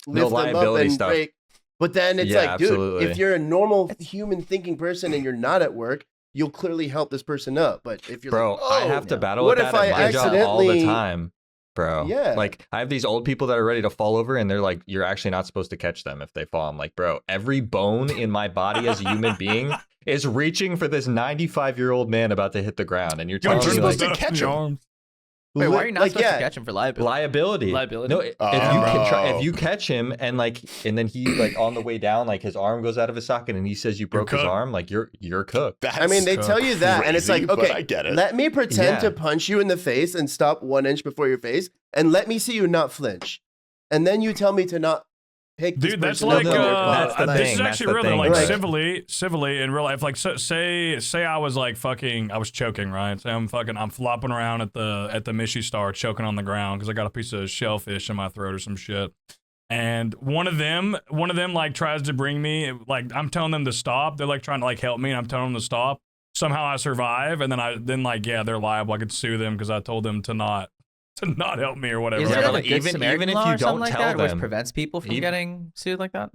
lift them up and break. But then it's like, dude, if you're a normal human thinking person and you're not at work, you'll clearly help this person up. But if you're I have to battle with that at my job all the time. bro. Yeah. Like, I have these old people that are ready to fall over, and they're like, you're actually not supposed to catch them if they fall. I'm like, bro, every bone in my body as a human being is reaching for this 95-year-old man about to hit the ground, and you're telling me supposed like, to catch him. Wait, why are you not Like, supposed yeah. to catch him for liability? liability. Liability? No, if you catch him and like, and then he like on the way down, like his arm goes out of his socket, and he says you broke his cooked. arm, like you're cooked. I mean, they tell you that, and it's crazy, like, but okay, I get it. let me pretend Yeah. to punch you in the face and stop 1 inch before your face, and let me see you not flinch, and then you tell me to not pick this Dude, that's person like up on their that's the butt. this thing, is that's actually the real though. thing, Like right? civilly in real life. Like say I was like fucking, I was choking, right? Say I'm flopping around at the Mishy Star, choking on the ground because I got a piece of shellfish in my throat or some shit. And one of them like tries to bring me, like I'm telling them to stop. They're like trying to like help me, and I'm telling them to stop. Somehow I survive, and then like yeah, they're liable. I could sue them because I told them to not help me or whatever. Is there Yeah, like but a good even Samaritan if law you or something don't like tell that, which them- prevents people from even- getting sued like that?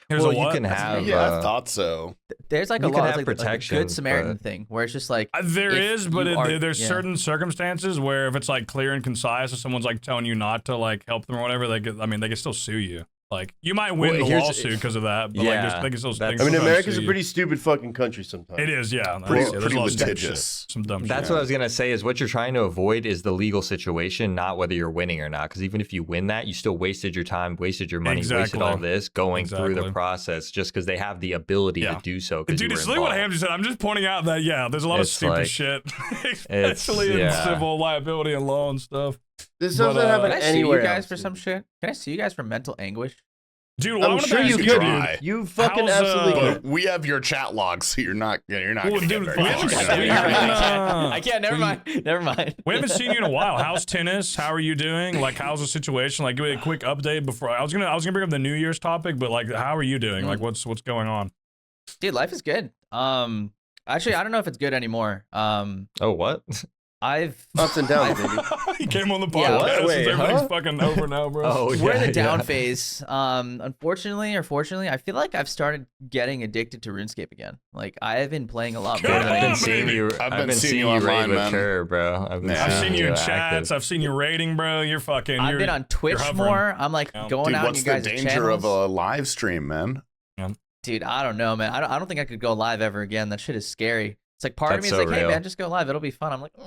Here's Well, a you what? can have. Yeah, I thought so. There's like a You can law, have it's like, protection, a good Samaritan but- thing, where it's just like There if is, but you are- there's yeah. certain circumstances where if it's like clear and concise, if someone's like telling you not to like help them or whatever, they can still sue you. Like you might win Well, the here's- lawsuit because of that, but Yeah, like they can still. that's- I mean, sometimes America's sue a you. pretty stupid fucking country sometimes. It is, yeah. Pretty- There's pretty a lot of dumb litigious. shit. Some dumb That's shit. what I was gonna say. Is what you're trying to avoid is the legal situation, not whether you're winning or not. Because even if you win that, you still wasted your time, wasted your money, wasted Exactly. all this going through Exactly. the process just because they have the ability Yeah. to do so. 'Cause Dude, you it's were like what involved. Hamzy said. I'm just pointing out that there's a lot of It's stupid like- shit, especially in yeah. civil liability and law and stuff. This But, doesn't happen Can I sue anywhere you guys else, for dude. some shit? Can I sue you guys for mental anguish? Dude, well, I I'm wanted sure to you ask could, you, try. dude. You fucking How's, absolutely But could. we have your chat logs, so you're not Well, gonna dude, get we very haven't far. seen you. I can't. Never mind. Never mind. We haven't seen you in a while. How's tennis? How are you doing? Like, how's the situation? Like, give me a quick update before I was gonna bring up the New Year's topic, but like, how are you doing? Like, what's going on? Dude, life is good. Actually, I don't know if it's good anymore. Oh, what? I've Ups and downs, baby. He came on the Yeah. podcast. What? Wait, Everything's huh? fucking over now, bro. Oh, we're in yeah, the down yeah. phase. Unfortunately or fortunately, I feel like I've started getting addicted to RuneScape again. Like I have been playing a lot more Come than on, I I've been used to. seeing baby. you. I've been seeing you raid online, with man. Kerr, bro. I've been Yeah. I've seeing seen you in active. chats. I've seen you rating, bro. You're fucking. I've you're, been on Twitch hovering. more. I'm like Yeah. going Dude, out on what's you the guys' danger channels. of a live stream, man? Dude, I don't know, man. I don't think I could go live ever again. That shit is scary. It's like part of me That's is so like, hey real. man, just go live. It'll be fun. I'm like, I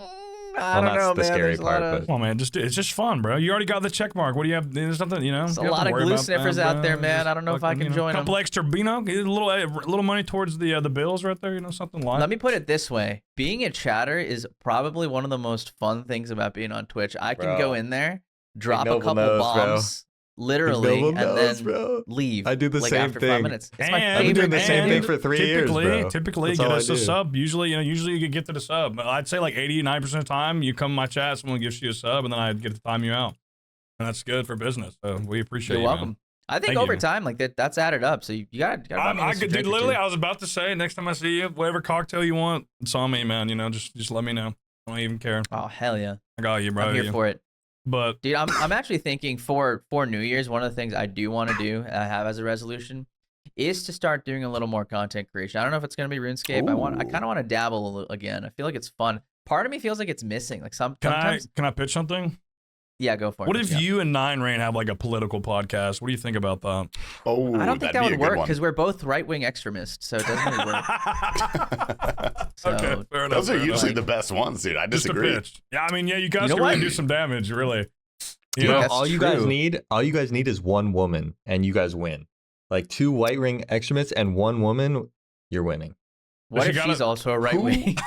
Well, don't that's know, the man. scary There's a lot part, of, Come on, man. It's just fun, bro. You already got the check mark. What do you have? There's nothing, you know. There's a you don't have lot to of worry glue about sniffers that, out bro. there, man. Just I don't know if I fucking, can you know, join 'em. couple extra, a little money towards the bills right there. You know, something like. Let me put it this way: being a chatter is probably one of the most fun things about being on Twitch. I can Bro. go in there, drop a Noble couple knows, bro. bombs, literally, Noble and knows, then bro. leave. I do the like same after 5 thing. minutes. It's my And- I've been favorite doing the same thing. thing for 3 years, bro. Typically, That's get all I us a do. sub. Usually you can get to the sub. I'd say like 89% of the time, you come in my chat, someone gives you a sub, and then I get to time you out, and that's good for business. So we appreciate You're you. welcome. Man. I think Thank over you. time, like that's added up. So you gotta buy me this Dude, drink or literally, two. I was about to say next time I see you, whatever cocktail you want, it's on me, man. You know, just let me know. I don't even care. Oh hell yeah! I got you, bro. I'm here for it. But Dude, I'm actually thinking for New Year's, one of the things I do want to do, I have as a resolution, is to start doing a little more content creation. I don't know if it's gonna be RuneScape. I Ooh. kind of want to dabble a little again. I feel like it's fun. Part of me feels like it's missing. Like can sometimes, I pitch something? yeah, go for it. What if Yeah. you and Nine Rain have like a political podcast? What do you think about that? Oh, I don't think that'd that be would a good work one. because we're both right wing extremists, so it doesn't really work. So, Okay, fair enough. Those are fair enough. usually the best ones, dude. I Just a disagree. pitch. Yeah, I mean, yeah, you guys know can really what? do some damage, really. You Dude, know, that's all you true. guys need is one woman, and you guys win. Like 2 white ring extremists and 1 woman, you're winning. What you if gotta- she's also a right wing?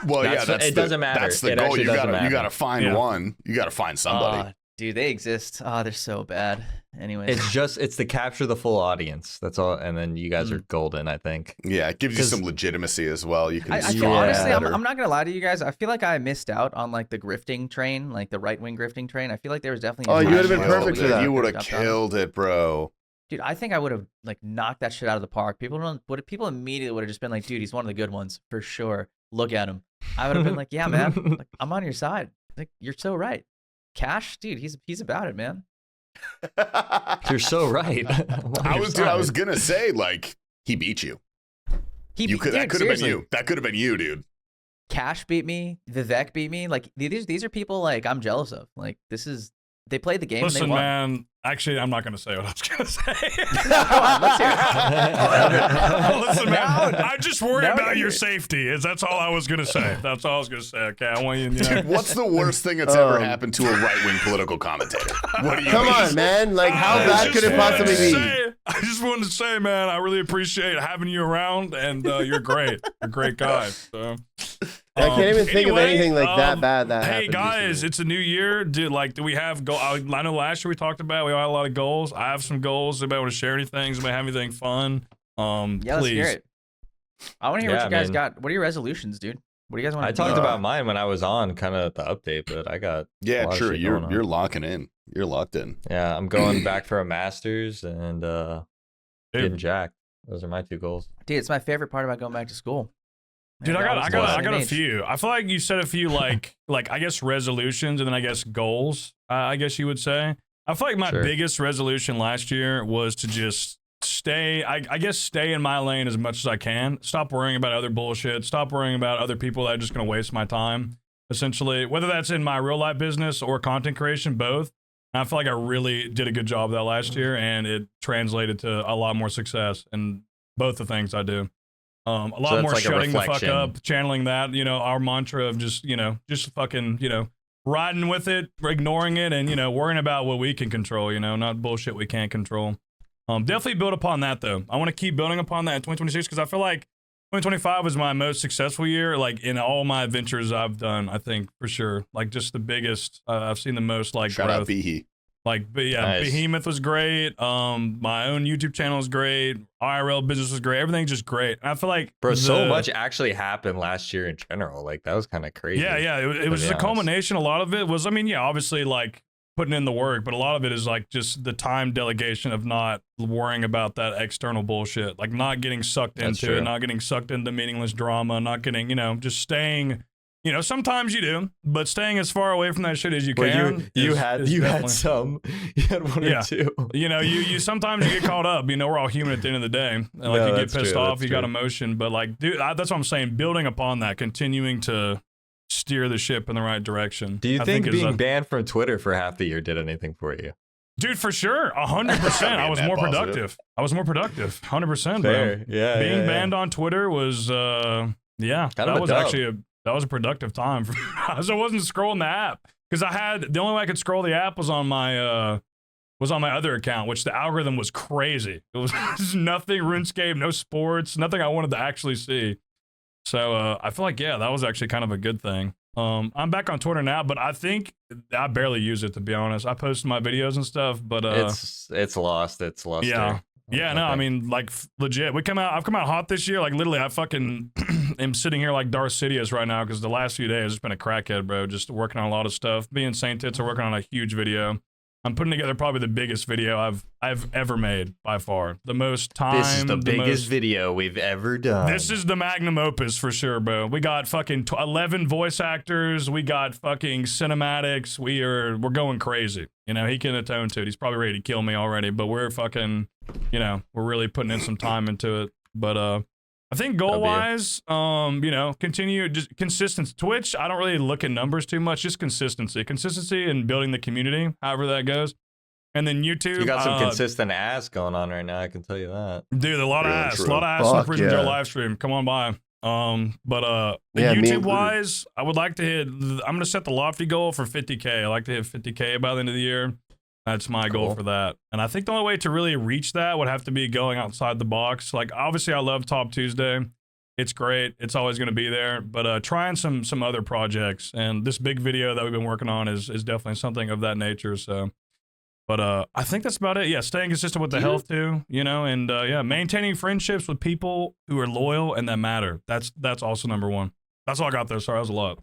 Well, That's- yeah, that's it doesn't matter. That's the It goal. actually You doesn't gotta matter. find Yeah. one. You gotta find somebody. Dude, they exist. Oh, they're so bad. Anyways, It's to capture the full audience. That's all, and then you guys are Mm. golden, I think. Yeah, it gives you 'Cause- some legitimacy as well. You can. I see feel, Yeah. honestly, better. I'm not gonna lie to you guys. I feel like I missed out on like the grifting train, like the right wing grifting train. I feel like there was definitely. Oh, a you time would've been where perfect we for that. You would have jumped on it. killed it, bro. Dude, I think I would have like knocked that shit out of the park. People immediately would have just been like, dude, he's one of the good ones for sure. Look at him. I would have been like, yeah, man, like, I'm on your side. Like, you're so right. Cash, dude, he's about it, man. You're so right. I was gonna say like he beat you. He You could. That dude, could have been seriously. you. That could have been you, dude. Cash beat me. Vivek beat me. Like these are people like I'm jealous of. Like they played the game. Listen, and they won. man. Actually, I'm not going to say what I was going to say. Come on, let's hear it. Listen, man. No. I just worry No, about your dude. safety. That's all I was going to say. That's all I was going to say. Okay, I want you. You know. Dude, what's the worst thing that's ever happened to a right-wing political commentator? What do you Come mean? on, man. Like, how I bad just could it wanted possibly to be? say- I just wanted to say, man, I really appreciate having you around, and you're great. You're a great guy. So. I can't even think of Anyway, anything like that bad that Hey happened guys, recently. it's a new year. Do we have goal? I know last year we talked about we all had a lot of goals. I have some goals. Anybody want to share anything? Anybody have anything fun? Yeah, Please. let's hear it. I want to hear Yeah, what you guys man. got. What are your resolutions, dude? What do you guys want I to talked do? about mine when I was on kind of the update, but I got a Yeah, lot of true. shit going on. You're locking in. You're locked in. Yeah, I'm going back for a master's and getting jacked. Those are my 2 goals. Dude, it's my favorite part about going back to school. Dude, I was got the same a age. few. I feel like you said a few like I guess resolutions and then I guess goals. I guess you would say. I feel like my Sure. biggest resolution last year was to just stay. I guess stay in my lane as much as I can. Stop worrying about other bullshit. Stop worrying about other people that are just gonna waste my time. Essentially, whether that's in my real life business or content creation, both. And I feel like I really did a good job of that last year, and it translated to a lot more success in both the things I do. A lot that's more like a shutting the fuck reflection. up, channeling that, our mantra of just fucking, riding with it, ignoring it, and, worrying about what we can control, not bullshit we can't control. Definitely build upon that, though. I want to keep building upon that in 2026 because I feel like 2025 was my most successful year, like, in all my adventures I've done, I think, for sure. Like, just the biggest, I've seen the most, like, Shout growth. out Behe. Like, but yeah, Nice. Behemoth was great. My own YouTube channel is great. IRL business was great. Everything's just great. And I feel like Bro, so much actually happened last year in general. Like that was kind of crazy. Yeah. It to was be just a honest. culmination. A lot of it was, obviously like putting in the work, but a lot of it is like just the time delegation of not worrying about that external bullshit, like not getting sucked That's into it, true. not getting sucked into meaningless drama, not getting, just staying. Sometimes you do, but staying as far away from that shit as you Well, can. you is had definitely- some. You had one Yeah. or two. You sometimes you get caught up. We're all human at the end of the day. And, like No, you get that's pissed true, off, that's you got true. emotion, but like, dude, that's what I'm saying. Building upon that, continuing to steer the ship in the right direction. Do you I think is being a- banned from Twitter for half the year did anything for you? dude, for sure, 100%. I was Net more positive. productive. 100%, Fair. bro. Yeah. Being yeah, banned on Twitter was, Kind of that a was dub. actually that was a productive time. So I wasn't scrolling the app because the only way I could scroll the app was on my other account, which the algorithm was crazy. It was nothing RuneScape, no sports, nothing I wanted to actually see. So I feel like that was actually kind of a good thing. I'm back on Twitter now, but I think I barely use it, to be honest. I post my videos and stuff, but It's lost. It's lost. yeah. Yeah, no, I mean, like, legit. I've come out hot this year. Like, literally, I fucking am sitting here like Darth Sidious right now because the last few days, it's been a crackhead, bro. Just working on a lot of stuff. Me and Saint Tits are working on a huge video. I'm putting together probably the biggest video I've ever made by far. The most time. This is the biggest most- video we've ever done. This is the magnum opus for sure, bro. We got fucking 11 voice actors. We got fucking cinematics. We're going crazy. He can atone to it. He's probably ready to kill me already, but we're fucking, we're really putting in some time into it. But I think goal wise, continue just consistency. Twitch, I don't really look at numbers too much, just consistency and building the community, however that goes. And then YouTube, You got some consistent ass going on right now. I can tell you that. dude, a lot of Real ass, true. a lot of ass in the Fuck Prison Jail yeah. live stream. Come on by. But Yeah, me YouTube included. wise, I would like to hit. I'm gonna set the lofty goal for 50K. I like to hit 50K by the end of the year. That's my goal Cool. for that. And I think the only way to really reach that would have to be going outside the box. Like, obviously, I love Top Tuesday. It's great. It's always going to be there. But trying some other projects. And this big video that we've been working on is definitely something of that nature. So, but I think that's about it. Yeah, staying consistent with the health too, and maintaining friendships with people who are loyal and that matter. That's also number one. That's all I got there. Sorry, that was a lot.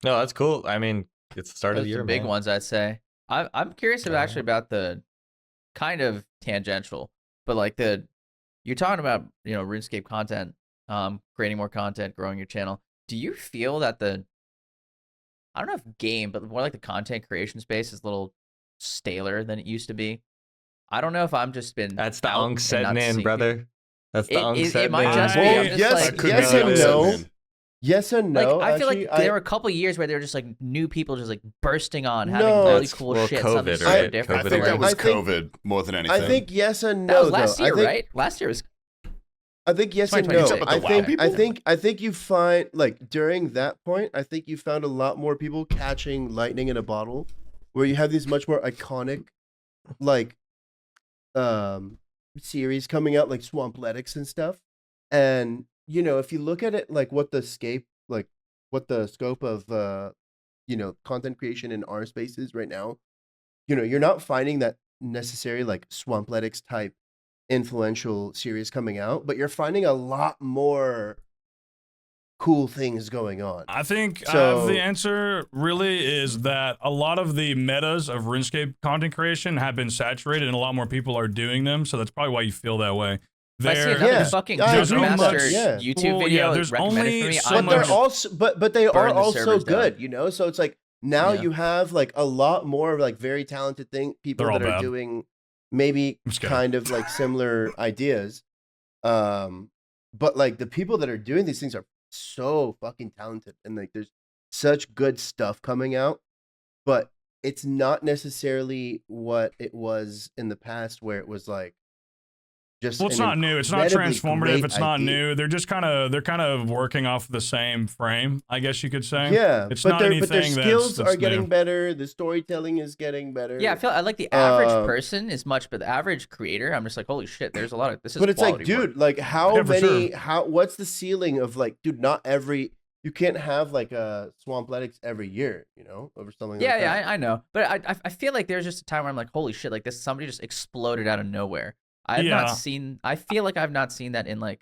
No, that's cool. I mean, it's the start of Those the are year, big man. ones, I'd say. I'm curious actually about the kind of tangential, but like you're talking about RuneScape content, creating more content, growing your channel. Do you feel that I don't know if game, but more like the content creation space is a little staler than it used to be? I don't know if I'm just been That's the out unk and setting not in, seeing brother. That's the unk it setting might in. just be. Well, I'm just yes, like, Could yes be and something, no. man. Yes and no. Like I feel actually, like there were a couple years where there were just like new people just like bursting on, having No. really That's- cool well, shit. COVID, Something so right? different. I think that Like, was I think- COVID more than anything. I think yes and That no. was last though. year, I think, right? Last year was. I think yes and 2022. no. Except with I the WoW think people? I think you find like during that point, I think you found a lot more people catching lightning in a bottle, where you have these much more iconic, like, series coming out like Swampletics and stuff. And you know, if you look at it like what the scope of content creation in our spaces right now, you know, you're not finding that necessary like Swampletics type influential series coming out, but you're finding a lot more cool things going on. I think So- the answer really is that a lot of the metas of RuneScape content creation have been saturated and a lot more people are doing them. So that's probably why you feel that way. If I see There- another Yeah. fucking I agree Master much. Yeah. YouTube Well, video yeah, there's recommended only for me, so I But much- they're would also but they burn are the also servers down. good, you know? So it's like now Yeah. you have like a lot more like very talented people They're all that are bad. doing maybe I'm just kidding. kind of like similar ideas. But like the people that are doing these things are so fucking talented and like there's such good stuff coming out, but it's not necessarily what it was in the past where it was like just Well, it's an not new. It's not incredibly transformative. great It's not idea. new. They're just kind of working off the same frame, I guess you could say. Yeah, It's but not their anything skills that's are getting new. better. The storytelling is getting better. Yeah, I like the average Um, person is much, but the average creator, I'm just like, holy shit, there's a lot of this is. but it's like, quality work. dude, like how Yeah, for many? sure. How what's the ceiling of like, dude? Not every. You can't have like a Swampletics every year, you know, or something. Yeah, like that. I know, but I feel like there's just a time where I'm like, holy shit, like this somebody just exploded out of nowhere. I feel like I've not seen that in like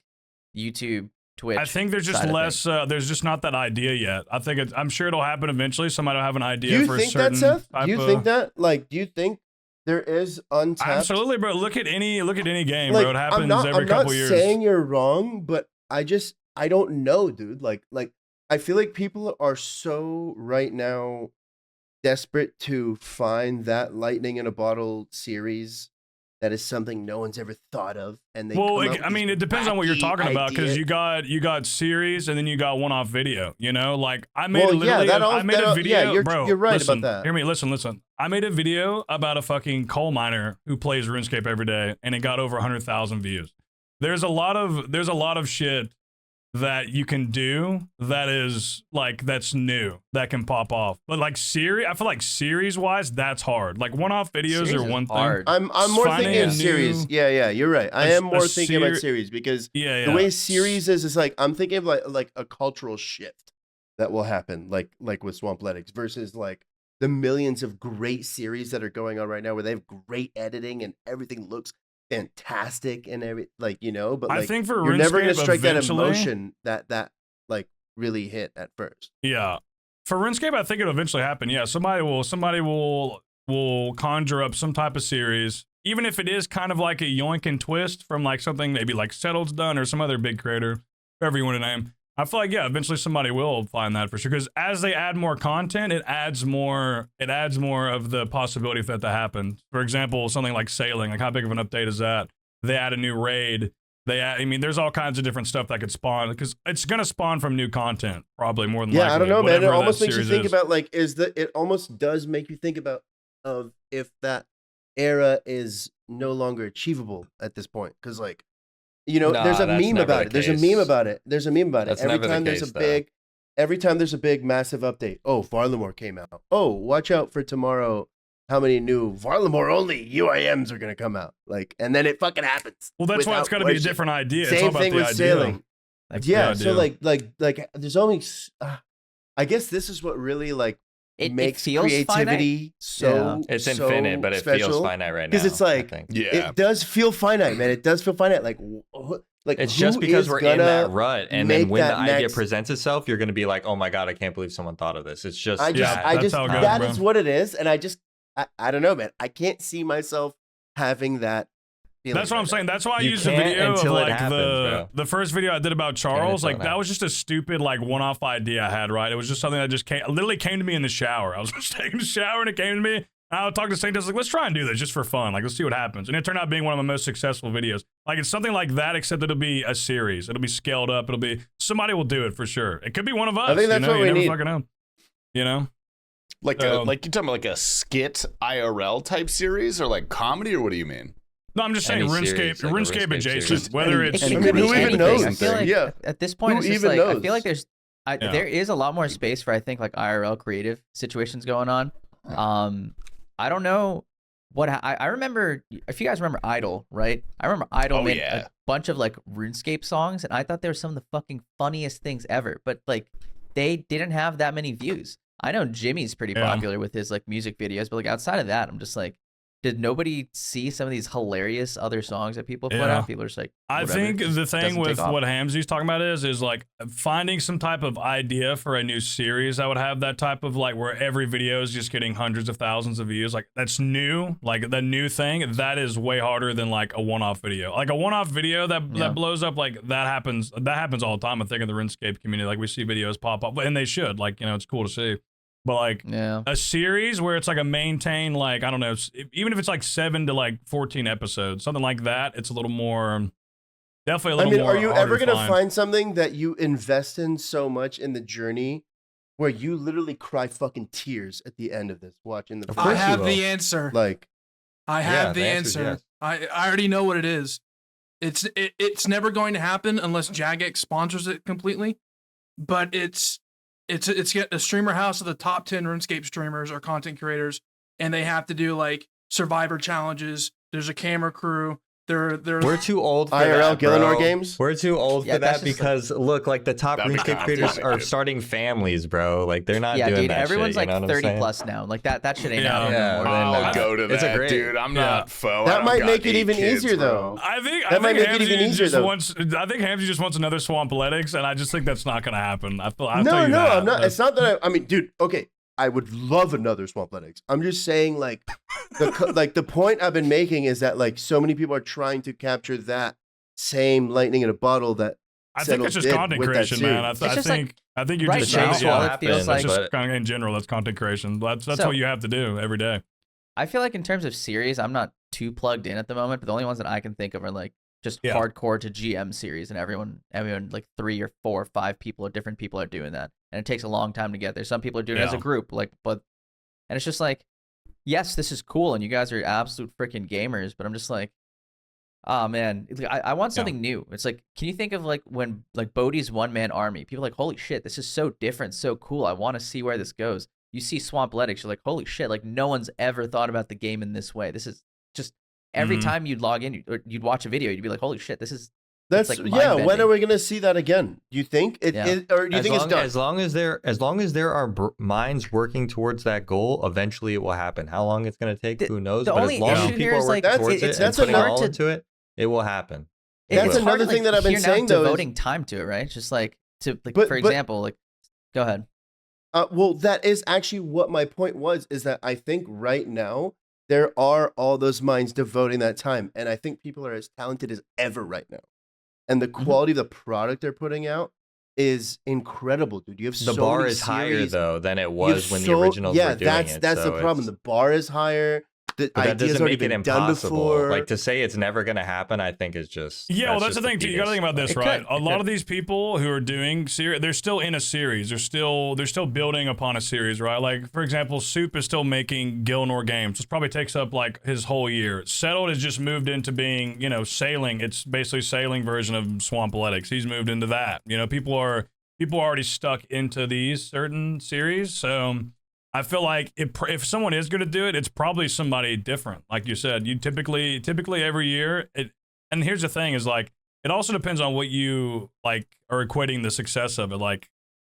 YouTube, Twitch. I think there's just side of less. There's just not that idea yet. I think I'm sure it'll happen eventually. Somebody will have an Do idea you for a think certain that, Seth? type Do you of- think that? Like, do you think there is untapped? Absolutely, bro. Look at any game, Like, bro. It happens I'm not, every I'm couple not years. saying you're wrong, but I don't know, dude. Like I feel like people are so right now desperate to find that lightning in a bottle series that is something no one's ever thought of, and they Well, come out I with mean, these it depends on what you're wacky talking about because ideas. you got series and then you got one-off video. You know, like I made Well, yeah, literally, I made a video, yeah, bro. you're right listen, about that. Hear me, listen. I made a video about a fucking coal miner who plays RuneScape every day, and it got over 100,000 views. There's a lot of shit that you can do that is like that's new that can pop off, but like I feel like series wise that's hard. Like one-off videos Series are is one thing. hard. I'm more Finding thinking a of series. new- Yeah, you're right. I a- am a more thinking about ser- series because Yeah, the way series is like I'm thinking of like a cultural shift that will happen, like with Swampletics versus like the millions of great series that are going on right now where they have great editing and everything looks fantastic and but I like think for you're never gonna RuneScape strike that eventually- emotion that like really hit at first. Yeah. For RuneScape, I think it'll eventually happen. Yeah, somebody will conjure up some type of series, even if it is kind of like a yoink and twist from like something maybe like Settled's done or some other big creator, whoever you want to name. I feel like eventually somebody will find that for sure. Because as they add more content, it adds more of the possibility for that to happen. For example, something like sailing. Like how big of an update is that? They add a new raid. There's all kinds of different stuff that could spawn because it's gonna spawn from new content, probably more than likely. Yeah, I don't know, man. It whatever that almost makes you series think is. about like it almost does make you think about of if that era is no longer achievable at this point because like Nah, there's a that's meme never about the it. There's a case. meme about it. There's a meme about it. That's never the case, though. Every time there's a big massive update. Oh, Varlamore came out. Oh, watch out for tomorrow. How many new Varlamore only UIMs are gonna come out? Like, and then it fucking happens. Well, that's why it's got to be a different idea. It's all Same about thing the with idea. sailing. That's Yeah, the so idea. like there's only I guess this is what really like It makes feels creativity so It's so infinite, but it special. feels finite right now. because it's I like think. Yeah. it does feel finite, man. It does feel finite. Like It's who just because is we're in that gonna rut, and make then when the that idea next- presents itself, you're going to be like, "Oh my god, I can't believe someone thought of this." It's just, I just, Yeah, I that's just how it goes, that bro. is what it is, and I don't know, man. I can't see myself having that. Feeling That's what I'm right saying. That's why I You used the can't video of until it like happens, bro. the first video I did about Charles. until Like it that was happens. just a stupid like one-off idea I had. Right? It was just something that just literally came to me in the shower. I was just taking a shower and it came to me. And I would talk to Saint. I was like, let's try and do this just for fun. Like let's see what happens. And it turned out being one of my most successful videos. Like it's something like that, except it'll be a series. It'll be scaled up. It'll be somebody will do it for sure. It could be one of us. I think that's you know? what we You never need. fucking know. You know? Like you're talking about like a skit IRL type series or like comedy, or what do you mean? No, I'm just saying Any RuneScape, series, like a RuneScape RuneScape adjacent. series. Whether It it's could I mean, be who even anything. knows? I feel like Yeah. at this point, Who it's just even like I knows? feel like there's Yeah. there is a lot more space for I think like IRL creative situations going on. I don't know what I remember. If you guys remember Idol, right? I remember Idol Oh, made yeah. a bunch of like RuneScape songs, and I thought they were some of the fucking funniest things ever. But like, they didn't have that many views. I know Jimmy's pretty Yeah. popular with his like music videos, but like outside of that, I'm just like, did nobody see some of these hilarious other songs that people put Yeah. out? People are just like, I whatever, think just the thing doesn't with take off. what Hamzy's talking about is like finding some type of idea for a new series that would have that type of like where every video is just getting hundreds of thousands of views. Like that's new, like the new thing that is way harder than like a one-off video. Like a one-off video that Yeah. blows up, like that happens all the time. I think in the RuneScape community, like we see videos pop up, and they should. Like, you know, it's cool to see. But like Yeah. a series where it's like a maintained, like, I don't know, even if it's like 7 to like 14 episodes, something like that, it's a little more, definitely a I little mean, more. are you harder ever to gonna find something that you invest in so much in the journey where you literally cry fucking tears at the end of this watching the Of I course have you the will. answer. like I Yeah, have the the answer's answer. yes. I already know what it is. It's never going to happen unless Jagex sponsors it completely. But it's a streamer house of the top 10 RuneScape streamers or content creators, and they have to do like survivor challenges. There's a camera crew. They're We're too old for IRL that, Gillenor bro. games. We're too old Yeah, for that's that just because look, like the top That'd be RuneScape creators are complicated. starting families, bro. Like they're not Yeah, doing dude, that everyone's shit, you know like what I'm 30 saying? plus now. Like that shit ain't Yeah. happening Yeah, anymore. then, I'll go to it's a that, great- dude. I'm Yeah. not faux. That I might got make it 8 even kids, easier, bro. though. I think might make it Hamzy even easier, just though. wants. I think Hamzy just wants another Swampletics, and I just think that's not gonna happen. I'll tell No, you no, that. I'm not. But- It's not that I mean, dude. Okay, I would love another Swampletics. I'm just saying, like, like the point I've been making is that like so many people are trying to capture that same lightning in a bottle that I think it's Settle just did content with that creation, man. I, It's just I think you're right just now, trying to, all yeah, it feels happen, like that's just but- kind of in general. That's content creation. That's So- what you have to do every day. I feel like in terms of series, I'm not too plugged in at the moment, but the only ones that I can think of are like just Yeah. hardcore to GM series, and everyone like 3 or 4 or 5 people or different people are doing that, and it takes a long time to get there. Some people are doing it as a Yeah. group, and it's just like, yes, this is cool, and you guys are absolute freaking gamers, but I'm just like, oh man, I want something new. It's like, can you think of like when like Bodhi's one-man army? People are like, holy shit, this is so different, so cool. I want to see where this goes. You see Swampletics, you're like, holy shit, like no one's ever thought about the game in this way. This is just every Mhm. time you'd log in or you'd watch a video, you'd be like, holy shit, this is that's like yeah. When mind-bending. are we gonna see that again? Do you think it, Yeah. or do you think it's done? As long as there are minds working towards that goal, eventually it will happen. How long it's going to take, who knows? the But only as long as issue here people is, are like, working That's- towards it's- it and that's putting another- all into it, it will happen. That's it's hard another to, thing like, that I've been hear now saying, though, is- devoting time to it, right? It's just like to like But- for but- example, like go ahead. Well, that is actually what my point was. Is that I think right now there are all those minds devoting that time, and I think people are as talented as ever right now, and the quality of the product they're putting out is incredible, dude. You have The so bar many is higher series. though than it You have was when the so- originals yeah, were doing that's it. that's so the problem. it's- The bar is higher. The But that idea's doesn't already make it been done impossible. before. Like to say it's never going to happen, I think is just Yeah, well, that's the just thing too. You got to defeatist. think about this, It right? could, A it lot could. of these people who are doing series, they're still in a series. They're still building upon a series, right? Like for example, Soup is still making Gilnor games, which probably takes up like his whole year. Settled has just moved into being, sailing. It's basically sailing version of Swampletics. He's moved into that. People are already stuck into these certain series, so. I feel like if someone is going to do it, it's probably somebody different. Like you said, you typically every year. And here's the thing: is like it also depends on what you like are equating the success of it. Like,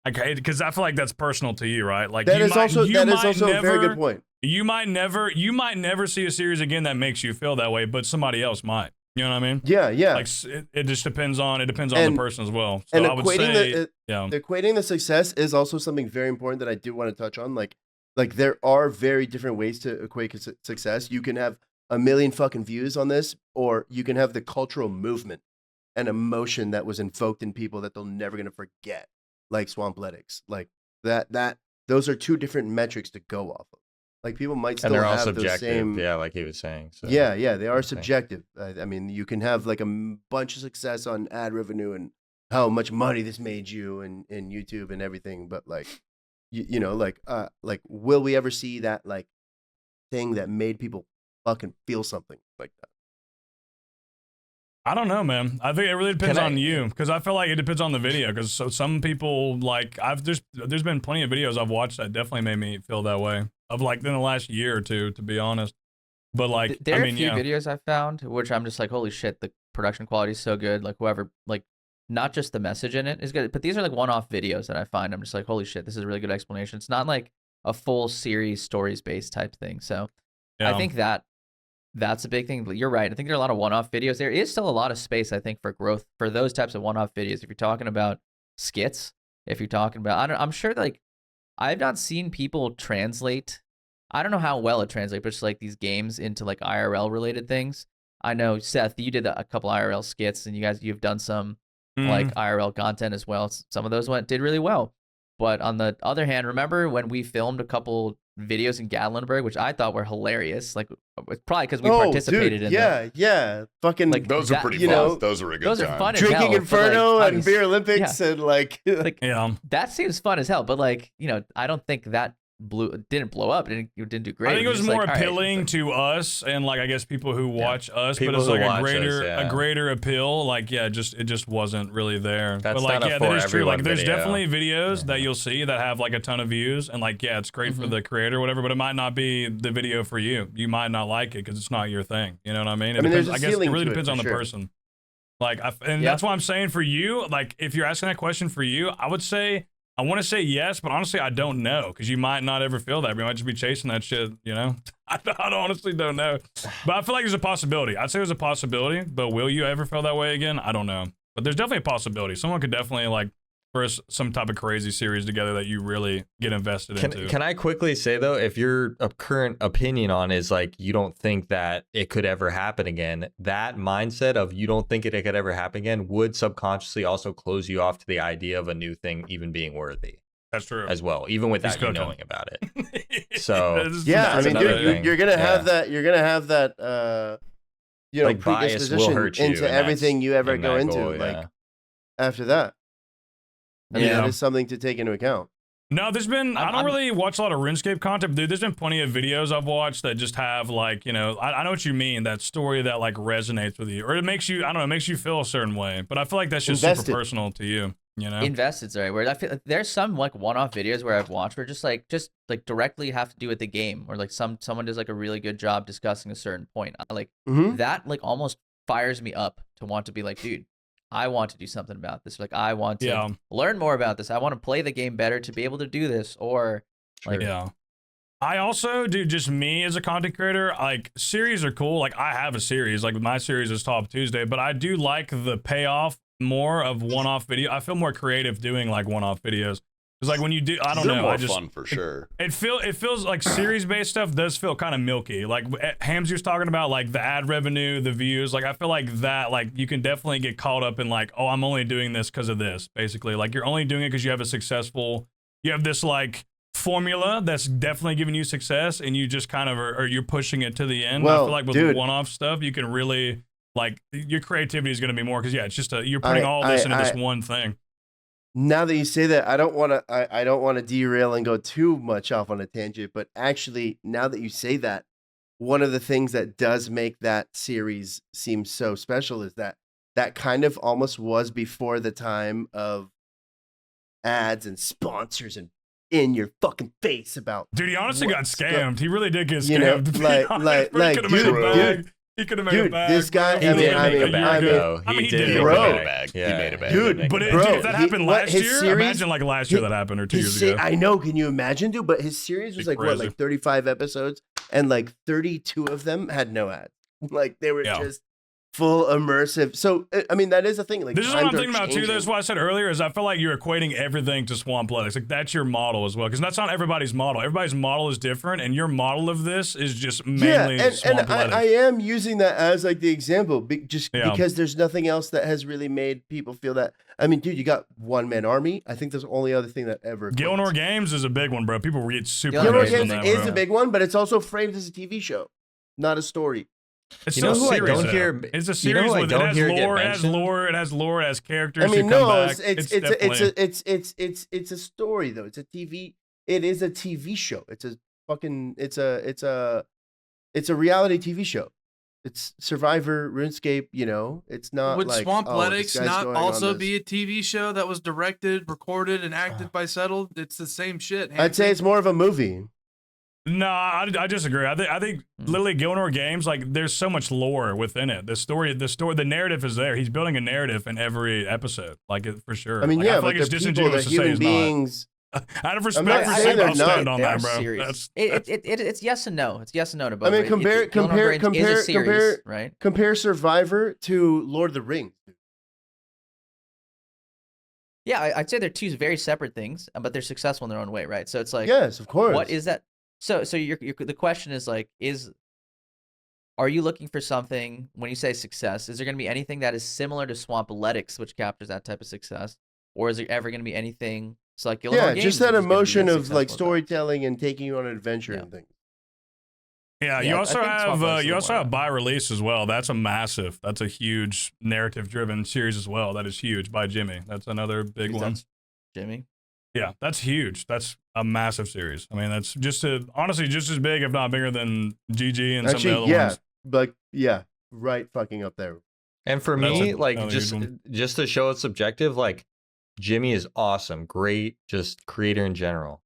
okay, because I feel like that's personal to you, right? Like that you is might, also you a might very never- good point. You might never see a series again that makes you feel that way, but somebody else might. You know what I mean? Yeah, yeah. Like it just depends on And- the person as well. So and I would equating say, yeah. equating the success is also something very important that I do want to touch on. Like there are very different ways to equate success. You can have a million fucking views on this, or you can have the cultural movement and emotion that was invoked in people that they're never gonna forget, like Swampletics. Like that those are two different metrics to go off of. Like people might still And they're all have those subjective, same. yeah, like he was saying. So. Yeah, they are Okay. subjective. I mean, you can have like a bunch of success on ad revenue and how much money this made you and YouTube and everything, but like you know, like will we ever see that like thing that made people fucking feel something like that? I don't know, man. I think it really depends on you, because I feel like it depends on the video. Because so some people like there's been plenty of videos I've watched that definitely made me feel that way of like in the last year or two, to be honest. But like, There I are mean, a few yeah, videos I found which I'm just like, holy shit, the production quality is so good. Like whoever, like not just the message in it is good, but these are like one-off videos that I find. I'm just like, holy shit, this is a really good explanation. It's not like a full series, stories-based type thing. So yeah. I think that's a big thing. But you're right. I think there are a lot of one-off videos. There is still a lot of space, I think, for growth for those types of one-off videos. If you're talking about skits, if you're talking about, I'm sure like I've not seen people translate. I don't know how well it translates, but just like these games into like IRL related things. I know Seth, you did a couple IRL skits, and you've done some like IRL content as well. Some of those did really well. But on the other hand, remember when we filmed a couple videos in Gatlinburg, which I thought were hilarious? Like it's probably because we participated in them. Yeah, fucking Like, Those are pretty you fun. know, Those are a good those time. are fun as drinking hell, but, Inferno like, and Beer Olympics and like like Yeah. that seems fun as hell. But like, you know, I don't think that didn't blow up. It didn't do great. I think it was just more like, all right, appealing it's to us and like I guess people who watch us, People but it's who like watch a greater appeal. Like yeah, it just wasn't really there. That's but like not a yeah, for that is true. everyone Like there's video. definitely videos that you'll see that have like a ton of views and like yeah, it's great for the creator or whatever, but it might not be the video for you. You might not like it because it's not your thing. You know what I mean? It there's depends, a I guess it ceiling really to it, depends for on the sure. person. Like that's why I'm saying for you, like if you're asking that question for you, I would say I want to say yes, but honestly, I don't know because you might not ever feel that. You might just be chasing that shit, you know? I honestly don't know. But I feel like there's a possibility. I'd say there's a possibility, but will you ever feel that way again? I don't know. But there's definitely a possibility. Someone could definitely, like, first some type of crazy series together that you really get invested into. Can I quickly say though, if your current opinion on is like you don't think that it could ever happen again, that mindset of you don't think it could ever happen again would subconsciously also close you off to the idea of a new thing even being worthy. That's true. As well, even without you cooking. knowing about it. So yeah, I that's mean, another dude, thing. you're gonna have Yeah. that. You're gonna have that. You know, Like, bias will predisposition hurt you, into and everything that's you ever in go that into. goal, Like yeah. after that, I mean, Yeah. that is something to take into account. No, there's been, I don't I'm- really watch a lot of RuneScape content, but dude, there's been plenty of videos I've watched that just have like, you know, I know what you mean, that story that like resonates with you, or it makes you, I don't know, it makes you feel a certain way, but I feel like that's just Invested. super personal to you, you know? Invested's the right word. I feel like there's some like one-off videos where I've watched where just directly have to do with the game, or like someone does like a really good job discussing a certain point. Mhm. That like almost fires me up to want to be like, dude, I want to do something about this. Like I want to Yeah. learn more about this. I want to play the game better to be able to do this. Or like, Yeah. I also do, just me as a content creator, like series are cool. Like I have a series, like my series is Top Tuesday, but I do like the payoff more of one-off video. I feel more creative doing like one-off videos. Because like when you do, I don't They're know, more I just fun for sure. it feels like series-based stuff does feel kind of milky. Like Hamzy was talking about, like the ad revenue, the views. Like I feel like that, like you can definitely get caught up in like, oh, I'm only doing this because of this. Basically, like you're only doing it because you have you have this like formula that's definitely giving you success, and you just kind of or you're pushing it to the end. I Well, feel like with dude. one-off stuff, you can really like your creativity is going to be more because yeah, it's just you're putting all this into this one thing. Now that you say that, I don't want to. I don't want to derail and go too much off on a tangent. But actually, now that you say that, one of the things that does make that series seem so special is that kind of almost was before the time of ads and sponsors and in your fucking face about. Dude, he honestly got what's scammed. He really did get scammed. You know, to be like- honest, like- but he like, could have made dude, a bag. dude, He could have made a dude, bag. this guy- He I mean, did I make a mean, bag I mean- though. I mean, He he did did make make a a bag. bag. He Yeah, made a bag. Dude, Make a But bag. dude, bro, if that he- happened what, last his year, series- imagine like last year that happened or 2 years ago. I know. Can you imagine, dude? But his series was Be like what, crazy. like 35 episodes, and like 32 of them had no ads. Like they were Yeah. just full immersive. So I mean, that is a thing. Like This is what I'm times are thinking about too. changing. That's why I said earlier is I feel like you're equating everything to Swampletics. Like that's your model as well, because that's not everybody's model. Everybody's model is different, and your model of this is just mainly and Swampletics. I am using that as like the example, just Yeah. because there's nothing else that has really made people feel that. I mean, dude, you got One Man Army. I think that's the only other thing that ever. equates. Gilnor Games is a big one, bro. People get super Gilmore Gilmore invested in Games that, is bro. a big one, but it's also framed as a TV show, not a story. It's You know still a who I series, don't though. hear- It's a you know series who I with it don't has hear get lore. It has mentioned? lore. It has lore. It has characters I mean, who come no, back. it's a story though. It's a TV. It is a TV show. It's a fucking. It's a reality TV show. It's Survivor, RuneScape. You know, it's not Would like Swampletics this guy's not going on also this. be a TV show that was directed, recorded, and acted by Settled? It's the same shit. I'd say it's more of a movie. No, I disagree. I think literally Gilmore Games, like there's so much lore within it. The narrative is there. He's building a narrative in every episode, like for sure. I mean, like, yeah, I feel but like it's the people, the disingenuous to say human it's beings. not. Out of not respect for saying Sam, they're I'll stand not. on They that, are bro. serious. It's yes and no. It's yes and no to both. I mean, right? compare Gilmore Girls is a series, right? compare Survivor to Lord of the Rings. Yeah, I'd say they're two very separate things, but they're successful in their own way, right? So it's like, Yes, of course. what is that? So the question is like, are you looking for something when you say success? Is there going to be anything that is similar to Swampletics, which captures that type of success, or is there ever going to be anything? So like Gilmore Yeah, Games, just that which is gonna be emotion as of like successful as that. storytelling and taking you on an adventure Yeah. and things. Yeah, Yeah, you I also think have Swampletics is you a also more- have by release as well. That's a huge narrative driven series as well. That is huge by Jimmy. That's another big Because one. that's Jimmy. Yeah, that's huge. That's a massive series. I mean, that's honestly just as big, if not bigger, than GG and some of the Actually, other ones. like right fucking up there. And for That's me, a- like another just huge one. just to show it's subjective, like Jimmy is awesome, great, just creator in general.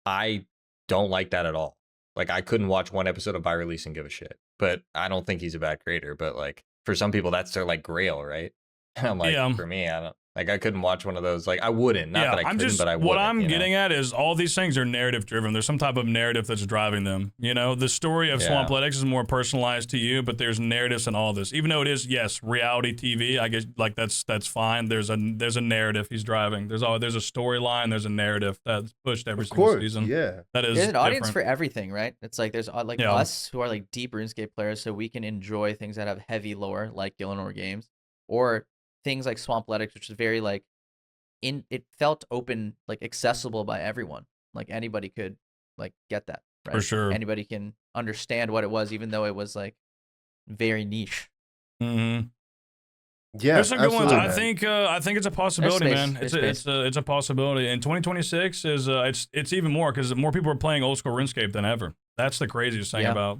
I don't like that at all. Like I couldn't watch one episode of By Release and give a shit. But I don't think he's a bad creator. But like for some people, that's their like grail, right? And I'm like, Yeah. for me, I don't like. I couldn't watch one of those. Like I wouldn't. Not that I I'm couldn't, just but I wouldn't. what I'm you know? getting at is all these things are narrative driven. There's some type of narrative that's driving them. You know, the story of Yeah. Swampletics is more personalized to you, but there's narratives in all this. Even though it is reality TV, I guess like that's fine. There's a narrative he's driving. There's a storyline. There's a narrative that's pushed every Of single course, season. yeah. That is There's an audience different. for everything, right? It's like there's like Yeah. us who are like deep RuneScape players, so we can enjoy things that have heavy lore, like Gilmore Games, or things like Swampletics, which is very like it felt open, like accessible by everyone. Like anybody could like get that, right? For sure. Anybody can understand what it was, even though it was like very niche. Mm-hmm. Yeah, There's some good ones. absolutely. I think it's a possibility, space. man. There's It's a possibility. And 2026 is it's even more because more people are playing old school RuneScape than ever. That's the craziest thing Yeah. about.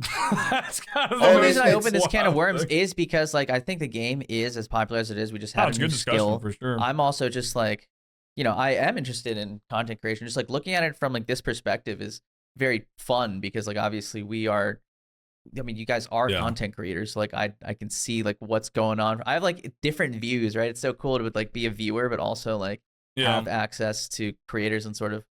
That's kind of The Oh, only reason I it's opened this can of wild. worms is because like I think the game is as popular as it is. We just have Oh, it's a good new discussion skill. for sure. I'm also just like, I am interested in content creation. Just like looking at it from like this perspective is very fun because like obviously we are. I mean, you guys are Yeah. content creators. So, like I can see like what's going on. I have like different views, right? It's so cool to like be a viewer, but also like Yeah. have access to creators and sort of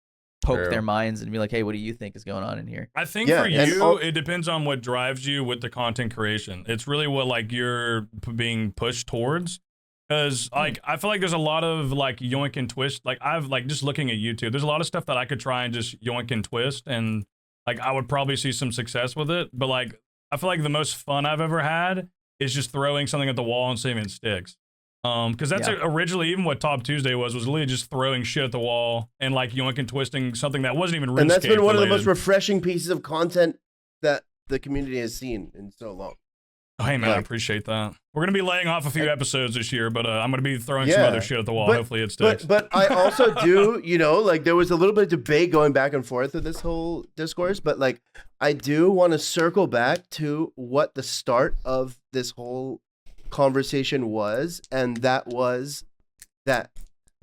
poke True. their minds and be like, hey, what do you think is going on in here? I think Yeah, for and you, it depends on what drives you with the content creation. It's really what like you're being pushed towards. Because like I feel like there's a lot of like yoink and twist. Like I've like just looking at YouTube, there's a lot of stuff that I could try and just yoink and twist, and like I would probably see some success with it. But like I feel like the most fun I've ever had is just throwing something at the wall and seeing if it sticks. Because that's Yeah. originally even what Top Tuesday was literally just throwing shit at the wall and like yoink and twisting something that wasn't even RuneScape And that's been one of the most related. refreshing pieces of content that the community has seen in so long. Oh, hey man, I Like- appreciate that. We're gonna be laying off a few episodes this year, but I'm gonna be throwing some Yeah, other shit at the wall. but- Hopefully it sticks. But I also do, like there was a little bit of debate going back and forth with this whole discourse, but like I do want to circle back to what the start of this whole conversation was, and that was that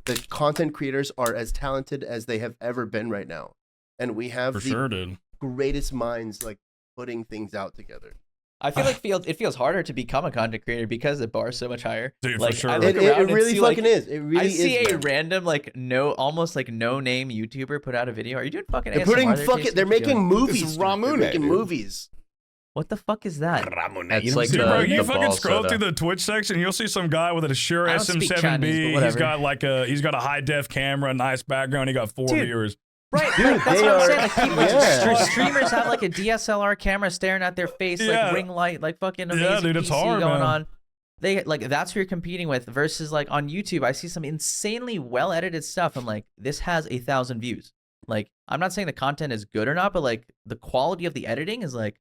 the content creators are as talented as they have ever been right now. And we have For the sure, dude. greatest minds like putting things out together. I feel like it feels harder to become a content creator because the bar is so much higher. Dude, for like sure. I It- look It around and really see, fucking like, is. It really I see is. a man. random like almost like no name YouTuber put out a video. Are you doing fucking They're ASMR putting there, fucking. Jason? They're What you making doing? movies. This is dude. They're Ramune, making dude. movies. What the fuck is that? That's like Dude, the, bro, the you fucking ball scroll soda. through the Twitch section, you'll see some guy with a Shure I don't speak SM7B. Chinese, but He's whatever. got like he's got a high def camera, nice background. He got 4 Dude. viewers. Right, Dude, like, that's they what I'm are- saying. Like people, Yeah. streamers have like a DSLR camera staring at their face, Yeah. like ring light, like fucking amazing Yeah, dude, it's PC hard, going man. on. They like that's who you're competing with versus like on YouTube. I see some insanely well edited stuff. I'm like, this has 1,000 views. Like, I'm not saying the content is good or not, but like the quality of the editing is like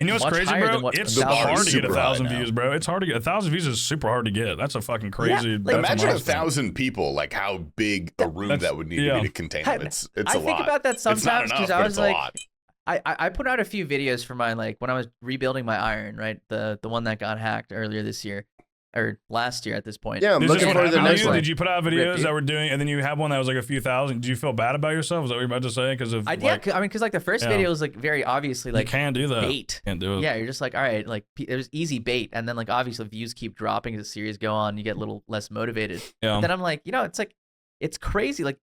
And you know what's much crazy, higher bro? than what It's The bar hard is to get super high 1,000 now. views, bro. It's hard to get 1,000 views is super hard to get. That's a fucking crazy. like, that's a Imagine milestone. 1,000 people, like how big a room That's- that would need to be to contain them. It's a I lot. think about that It's not sometimes enough, because I but was it's a like, lot. I put out a few videos for mine, like when I was rebuilding my iron, right? The one that got hacked earlier this year or last year at this point. Yeah, I'm Is this looking what forward to the happened next you? one. Did you put out videos Rip, that were doing, and then you have one that was like a few thousand? Did you feel bad about yourself? Is that what you're about to say? Because of I like, I mean, because like the first Yeah. video was like very obviously like you can't do that. bait. Can't do it. Yeah, you're just like, all right, like it was easy bait, and then like obviously views keep dropping as the series go on, you get a little less motivated. Yeah. Then I'm like, it's like it's crazy. Like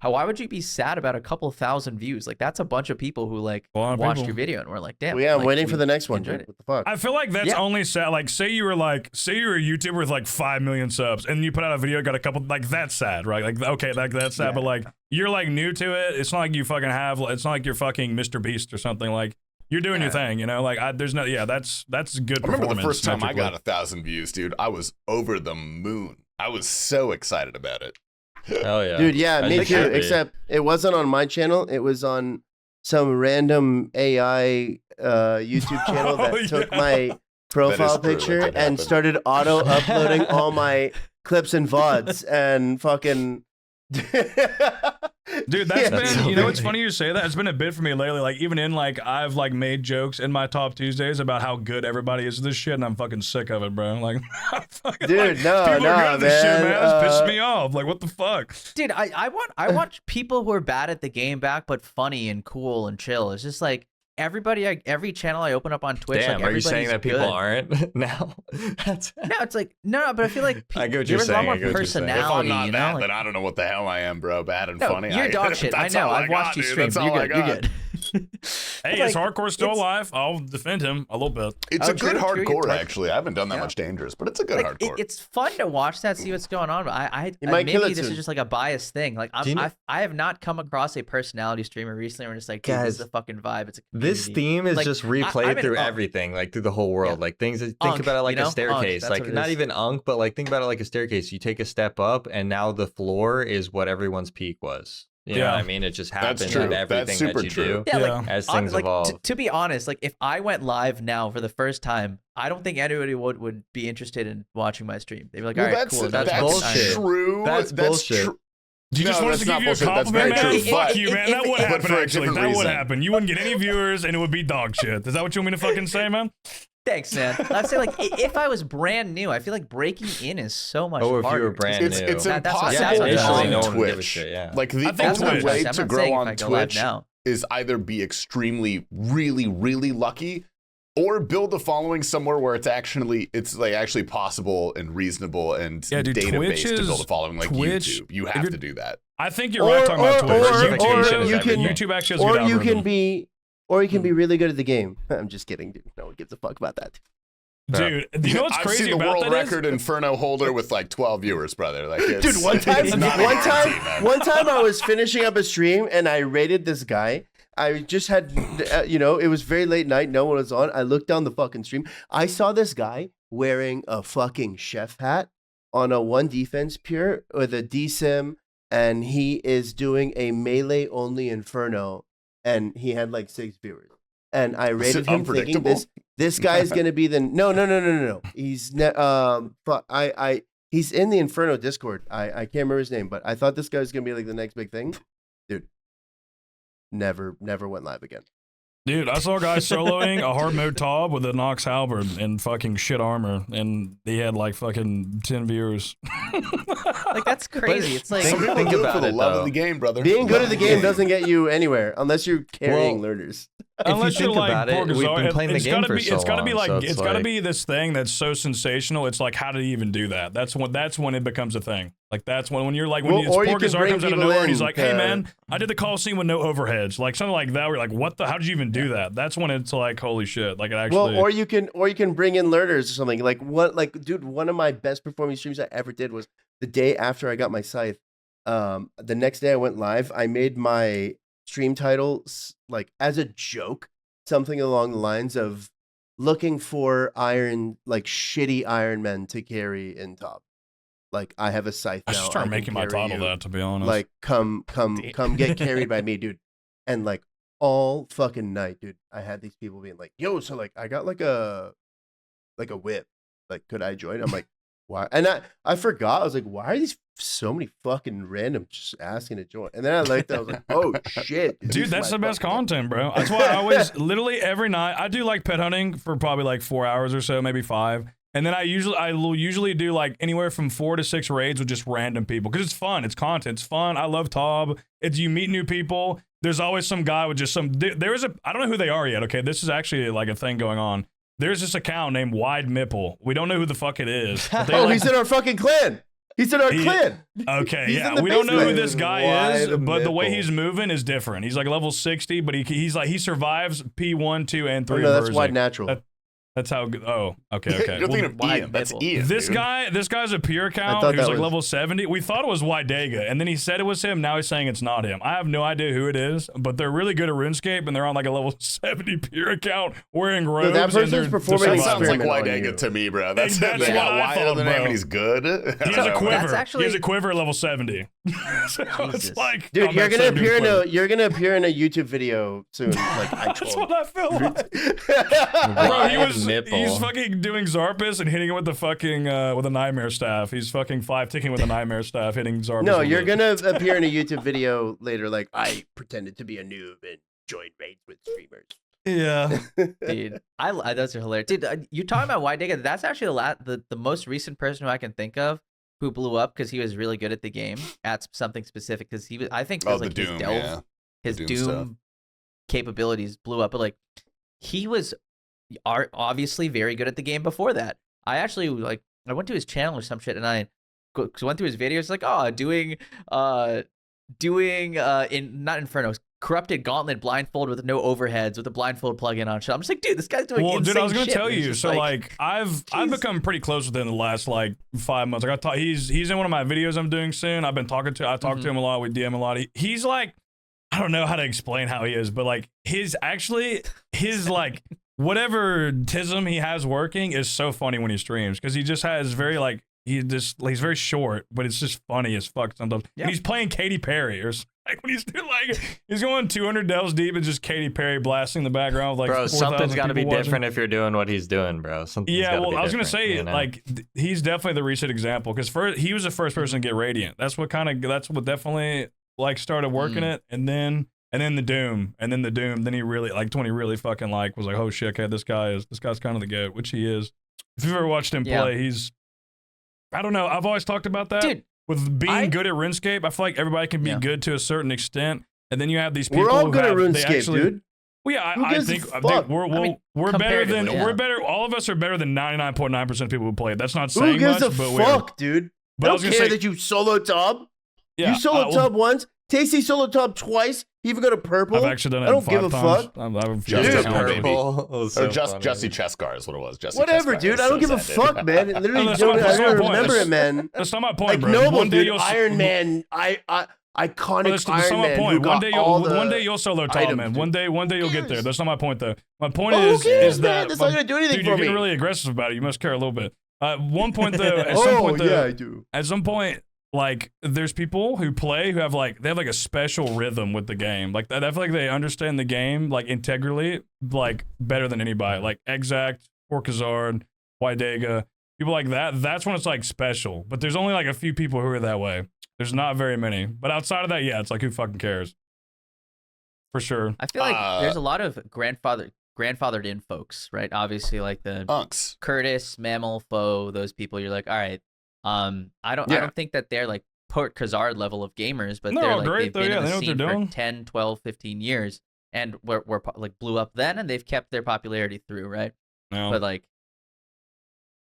why would you be sad about a couple thousand views? Like that's a bunch of people who like A lot of watched people. your video and were like, damn. Well, yeah, I'm like, waiting for we the next one. enjoyed Dude. it. What the fuck? I feel like that's Yeah. only sad. Like, say you're a YouTuber with like 5 million subs, and you put out a video, got a couple. Like, that's sad, right? Like, okay, that's sad. Yeah. But like, you're like new to it. It's not like you fucking have. It's not like you're fucking Mr. Beast or something. Like, you're doing your thing, you know. Like, there's no. Yeah, that's good. I remember the performance first time I got metrically. 1,000 views, dude. I was over the moon. I was so excited about it. Hell yeah. Dude, yeah, As me it too. should be. Except it wasn't on my channel. It was on some random AI YouTube channel that Oh, took yeah. my profile true. That picture did and happen. started auto uploading all my clips and VODs and fucking. Dude, that's That's been, so you know, it's funny. funny you say that. It's been a bit for me lately. Like, even in, like, I've, like, made jokes in my Top Tuesdays about how good everybody is at this shit, and I'm fucking sick of it, bro. Like, I'm fucking, Dude, like, no, people are good at this shit, man. man. It's pissing me off. Like, what the fuck? Dude, I want people who are bad at the game back, but funny and cool and chill. It's just like every channel I open up on Twitch. Damn, like, are you saying that people everybody's good. aren't now? That's No, it's like no, but I feel like I get what you're there's a lot saying, more I get what you're saying. If I'm If I'm personality. not you know, that, like, then I don't know what the hell I am, bro. Bad and no, funny. you're dog shit. I that's know. all I've watched got, you dude. stream. That's all You're I good. You're got. good. Hey, But, is like, hardcore still it's- alive? I'll defend him a little bit. It's Oh, a good true, hardcore, like- actually. I haven't done that Yeah. much dangerous, but it's a good Like, hardcore. it's fun to watch that, see what's going on. But You might kill maybe it this soon. is just like a biased thing. Like Do you know- I have not come across a personality streamer recently where I'm just like, dude, this is Guys, the fucking vibe. It's a This community. theme is Like, just I'm replayed in through Unk. everything, like through the whole world. Yeah. Like things that think Unk, about it like you a know? Unk, staircase. that's Like what it not is. even Unk, but like think about it like a staircase. You take a step up and now the floor is what everyone's peak was. You know Yeah. what I mean? It just That's happens true. in That's everything super that you true. do Yeah, Yeah. like as things like, evolve. to be honest, like if I went live now for the first time, I don't think anybody would be interested in watching my stream. They'd be like, all Well, right, that's cool. that's my bullshit. time." true. That's bullshit. True. Do you No, just want us to that's give not you a bullshit. That's compliment, very man? true. Fuck But- you, man. That would but happen, for a actually. different That would reason. happen. You wouldn't get any viewers, and it would be dog shit. Is that what you want me to fucking say, man? Thanks, man. I'd say like if I was brand new, I feel like breaking in is so much Oh, if you harder. were brand It's new. it's That's what impossible I'm saying. initially, on no one would give a Twitch. shit, yeah. Like the I think That's what I'm only Twitch- way I'm to not grow saying if on I go live Twitch now. is either be extremely, really, really lucky, or build a following somewhere where it's actually possible and reasonable and Yeah, dude, data Twitch based to build is- a following like Twitch- YouTube. You if have you're- to do that. I think you're right talking about Twitch. you can- YouTube actually has a Or good you can algorithm. be, or you can be really good at the game. I'm just kidding, dude. No one gives a fuck about that. Dude, do you know what's I've crazy seen the about world that is? record Inferno holder with like 12 viewers, brother. Like, it's, Dude, one time, it's not guaranteed, man. one time I was finishing up a stream and I rated this guy. I just had, it was very late night. No one was on. I looked down the fucking stream. I saw this guy wearing a fucking chef hat on a one defense pure with a DSIM, and he is doing a melee only Inferno, and he had like 6 viewers. And I Is rated it him thinking unpredictable? this guy is gonna be the no. He's he's in the Inferno Discord. I can't remember his name, but I thought this guy was gonna be like the next big thing. Dude, never went live again. Dude, I saw a guy soloing a hard mode Taub with a Nox halberd and fucking shit armor, and he had like fucking 10 viewers. Like that's crazy. It's like Think- Some people think do it about for the it, love though. of the game, brother. Being good Love at the of game doesn't get you anywhere unless you're carrying Well, learners. Unless you you're think like about it, Porgazar, we've been playing the it's game gotta for be, so it's gotta be long, like so it's gotta like- be this thing that's so sensational. It's like, how did he even do that? That's when it becomes a thing. Like that's when you're like when Well, or you can Porgazar bring comes out of people nowhere and he's in like, hey to- man, I did the Coliseum with no overheads, like something like that. Where you're like, what the? How did you even do that? That's when it's like, holy shit! Like it actually. Well, or you can bring in learners or something. Dude, one of my best performing streams I ever did was the day after I got my scythe. The next day I went live. I made my stream title like as a joke, something along the lines of looking for shitty Iron Men to carry in top. Like I have a scythe I now. should start can making my carry title you. that, to be honest. Like come get carried by me, dude. And like all fucking night, dude. I had these people being like, "Yo, so like I got like a whip. Like, could I join?" I'm like, "Why?" And I forgot. I was like, "Why are these so many fucking random just asking to join?" And then I liked that. I was like, "Oh shit, Dude, these that's my the best fucking- content, bro. That's why I always, literally every night, I do like pet hunting for probably like 4 hours or so, maybe 5. And then I will usually do like anywhere from 4 to 6 raids with just random people because it's fun. It's content. It's fun. I love Tob. It's you meet new people. There's always some guy with just some. There is I don't know who they are yet. Okay, this is actually like a thing going on. There's this account named Wide Mipple. We don't know who the fuck it is. But they Oh, like, he's in our fucking clan. He's in our clan. Okay, He's yeah, in the we don't know who basement. this guy is, Wide but the way nipple. he's moving is different. He's like level 60, but he survives P1, 2, and 3. Oh, no, that's version. wide natural. That's how good. Oh, okay. You're thinking of wide Ian. That's nipple. Ian. This dude. guy's a pure account. thought He was that like was- level 70. We thought it was Wydega, and then he said it was him. Now he's saying it's not him. I have no idea who it is, but they're really good at RuneScape, and they're on like a level 70 pure account, wearing robes. that and person's they're performing That an sounds like experiment on you. Wydega to me, bro. That's That's yeah, what I wide thought, on the name bro. and he's good. He has a That's quiver. actually- He has a quiver at level 70. So it's Jesus. like Dude, combat 70 quiver. you're gonna appear in a YouTube video soon. Like I That's told. what I feel like. Bro, Wide nipple. he's fucking doing Zarpus and hitting it with the fucking with a nightmare staff. He's fucking 5-ticking with a nightmare staff, hitting Zarpus. No, with you're it. gonna appear in a YouTube video later. Like I pretended to be a noob and joined raids with streamers. Yeah. Dude, those are hilarious. Dude, you're talking about Wydega. That's actually the most recent person who I can think of who blew up because he was really good at the game at something specific. Because he was, I think, Oh, like the his Doom, delve, yeah. his Doom Doom stuff. capabilities blew up. But like, he was obviously very good at the game before that. I actually like I went to his channel or some shit, and I went through his videos. Like, oh, doing in not Infernos. Corrupted Gauntlet blindfold with no overheads with a blindfold plugin on shit. I'm just like, dude, this guy's doing Well, insane dude, I was gonna shit. tell And it's you. just So like, I've become pretty close with him in the last like 5 months. Like I thought he's in one of my videos I'm doing soon. I talk to him a lot. We DM a lot. He's like, I don't know how to explain how he is, but like his like whatever tism he has working is so funny when he streams because he just has very like he's very short, but it's just funny as fuck sometimes. Yeah. And he's playing Katy Perry or like when he's doing like he's going 200 delves deep and just Katy Perry blasting in the background with like Bro, 4,000 something's got to be people watching. different if you're doing what he's doing, bro. Something's Yeah, gotta well, be I was gonna different, say you know? like he's definitely the recent example because he was the first person to get Radiant. That's what definitely like started working it, and then the Doom, then he really like 20 really fucking like was like, oh shit, okay, this guy's kind of the goat, which he is. If you've ever watched him play, he's I don't know. I've always talked about that Dude, with being good at RuneScape. I feel like everybody can be good to a certain extent, and then you have these people. We're all who good at have, they RuneScape, actually, dude. Well, yeah, Who I gives a think fuck? we're better than comparatively, we're better. All of us are better than 99.9% of people who play. That's not Who saying gives much, a but fuck, dude? But I I was don't gonna care say, that you solo tub. yeah, You solo well, tub once. Tasty solo tub twice. You even go to purple. I've actually done it. I don't 5 give a times. fuck. I've Just Dude. a baby. Purple was so Or just funny. Jussie Chescar is what it was. Jussie Whatever, Chescar. dude. It I don't give a says that, dude. fuck, man. It literally that's don't. my- I that's my don't point. remember That's- it, man. That's not my point, Like bro. Noble, One day dude. you'll Iron Man. Iconic That's Iron not my Man. point. Who got all the One day you'll solo top, items, man. dude. One day you'll get there. cares? That's not my point though. My point Oh, who is cares, man? that That's not gonna do anything dude, for you're me. getting really aggressive about it. You must care a little bit. One point though. At some Oh point, though, yeah, I do. at some point, like there's people who play who have like a special rhythm with the game. Like I feel like they understand the game like integrally, like better than anybody. Like Exact, Orkazard, Wydega, people like that. That's when it's like special. But there's only like a few people who are that way. There's not very many. But outside of that, yeah, it's like who fucking cares? For sure. I feel like there's a lot of grandfathered in folks, right? Obviously, like the Unks. Curtis, Mammal, Foe, those people. You're like, all right. I don't think that they're like Port Kazard level of gamers, but No, they're like great, they've though. been Yeah, in they the know what they're scene doing. for 10, 12, 15 years, and were like blew up then, and they've kept their popularity through, right? No. But like,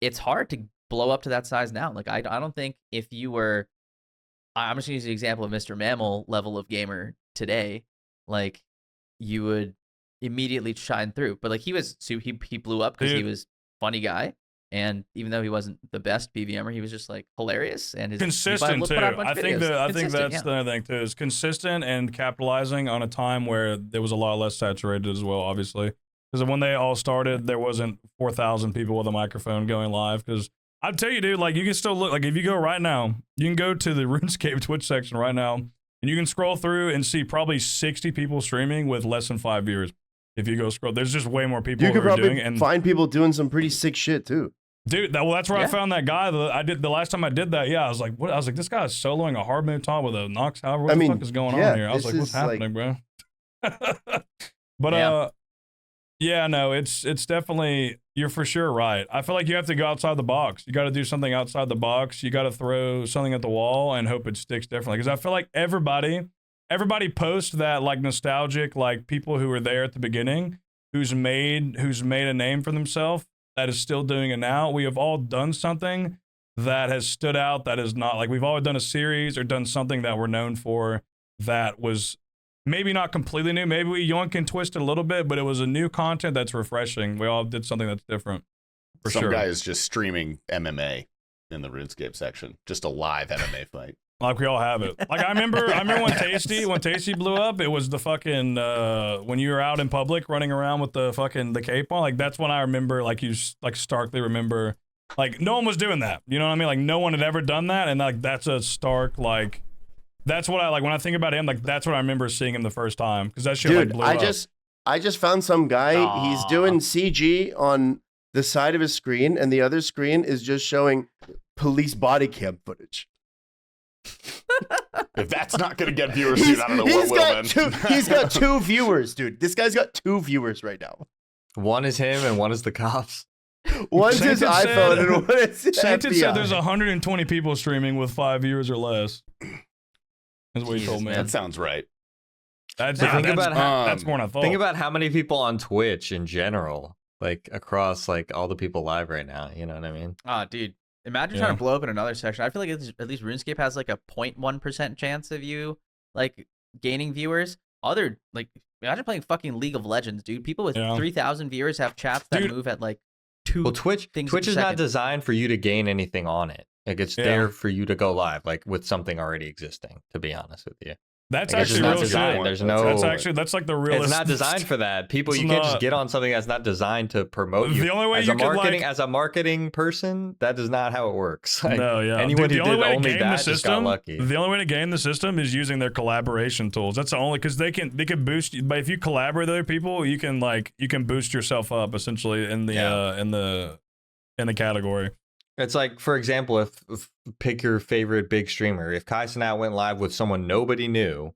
it's hard to blow up to that size now. Like, I don't think if you were, I'm just gonna use the example of Mr. Mammal level of gamer today, like you would immediately shine through. But like he blew up because he Dude. was funny guy. And even though he wasn't the best PVMer, he was just like hilarious and his Consistent too. put out a bunch I of think videos. I think Consistent, that's yeah. the other thing too. Is consistent and capitalizing on a time where there was a lot less saturated as well. Obviously, because when they all started, there wasn't 4,000 people with a microphone going live. Because I'll tell you, dude, like you can still look. Like if you go right now, you can go to the RuneScape Twitch section right now. And you can scroll through and see probably 60 people streaming with less than 5 viewers. If you go scroll, there's just way more people You could who are doing probably it. And find people doing some pretty sick shit too. dude, that's where I Yeah. found that guy. I did the last time I did that. Yeah, I was like, what? I was like, this guy's soloing a hard move top with a Nox. However, what the fuck is going on here? I was like, what's happening, bro? But yeah, no, it's definitely, you're for sure right. I feel like you have to go outside the box. You got to do something outside the box. You got to throw something at the wall and hope it sticks differently. Because I feel like everybody posts that like nostalgic, like people who were there at the beginning, who's made a name for themselves, that is still doing it now. We have all done something that has stood out, that is not, like, we've all done a series or done something that we're known for that was maybe not completely new. Maybe we yoink and twist it a little bit, but it was a new content that's refreshing. We all did something that's different. For Some sure. guy is just streaming MMA in the RuneScape section, just a live MMA fight. Like we all have it. Like I remember when Tasty blew up, it was the fucking when you were out in public running around with the cape on. Like that's when I remember, like you like starkly remember, like no one was doing that. You know what I mean? Like no one had ever done that, and like that's a stark like. That's what I like when I think about him. Like that's what I remember seeing him the first time, because that shit like Dude, blew I up. just found some guy. He's Aw. doing CG on the side of his screen, and the other screen is just showing police body cam footage. If that's not going to get viewers, dude, I don't know what will, man. He's got 2 viewers, dude. This guy's got 2 viewers right now. One is him and one is the cops. One's his Sainted iPhone said- and one is his Sainted FBI. said there's 120 people streaming with 5 viewers or less. That's what he told me. Jesus, That sounds right. That's, But think that's, about how- that's more than I thought. Think about how many people on Twitch in general, like across like all the people live right now. You know what I mean? Ah, dude. Imagine Yeah. trying to blow up in another section. I feel like at least RuneScape has like a 0.1% chance of you like gaining viewers. Other like imagine playing fucking League of Legends, dude. People with Yeah. 3,000 viewers have chats that Dude. move at like 2. Well, Twitch things is a not second. designed for you to gain anything on it. Like it's Yeah. there for you to go live, like with something already existing. To be honest with you, that's Like, it's actually just not real designed. shit. There's That's like the realest. it's not designed for that. People, It's you can't just not. get on something that's not designed to promote you. The only way as you a could, marketing like- as a marketing person, that is not how it works. Like, No, yeah. anyone Dude, who the only did way to only game that the just got system, lucky. the only way to game the system is using their collaboration tools. That's the only, because they can boost you. But if you collaborate with other people, you can boost yourself up essentially in the category. It's like, for example, if pick your favorite big streamer. If Kai Cenat went live with someone nobody knew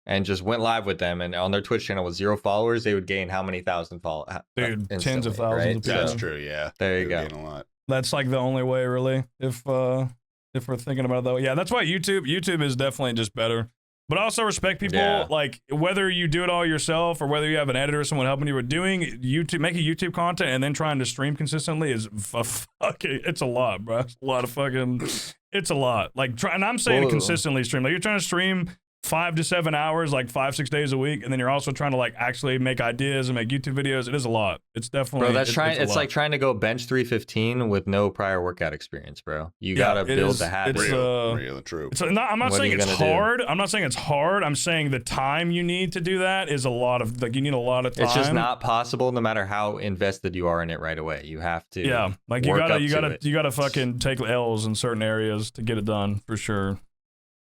and just went live with them and on their Twitch channel with 0 followers, they would gain how many thousand followers? Dude, tens of thousands of people. That's true, yeah. There you They're go. getting a lot. That's like the only way, really. If we're thinking about it though, yeah, that's why YouTube is definitely just better. But I also respect people, Yeah. like whether you do it all yourself or whether you have an editor or someone helping you. But doing YouTube, making YouTube content and then trying to stream consistently is fucking. It's a lot, bro. It's a lot of fucking. It's a lot. Like and I'm saying Whoa. consistently stream. Like you're trying to stream 5 to 7 hours, like 5-6 days a week, and then you're also trying to like actually make ideas and make YouTube videos. It is a lot. It's definitely. Bro, that's trying. a It's lot. like trying to go bench 315 with no prior workout experience, bro. You Yeah, gotta it build is- the habit. it's, Real and true. So I'm not What are saying you it's gonna do? hard. I'm not saying it's hard. I'm saying the time you need to do that is a lot of like you need a lot of time. It's just not possible, no matter how invested you are in it right away. You have to. Yeah, like you work gotta up you to gotta it. you gotta fucking take L's in certain areas to get it done for sure.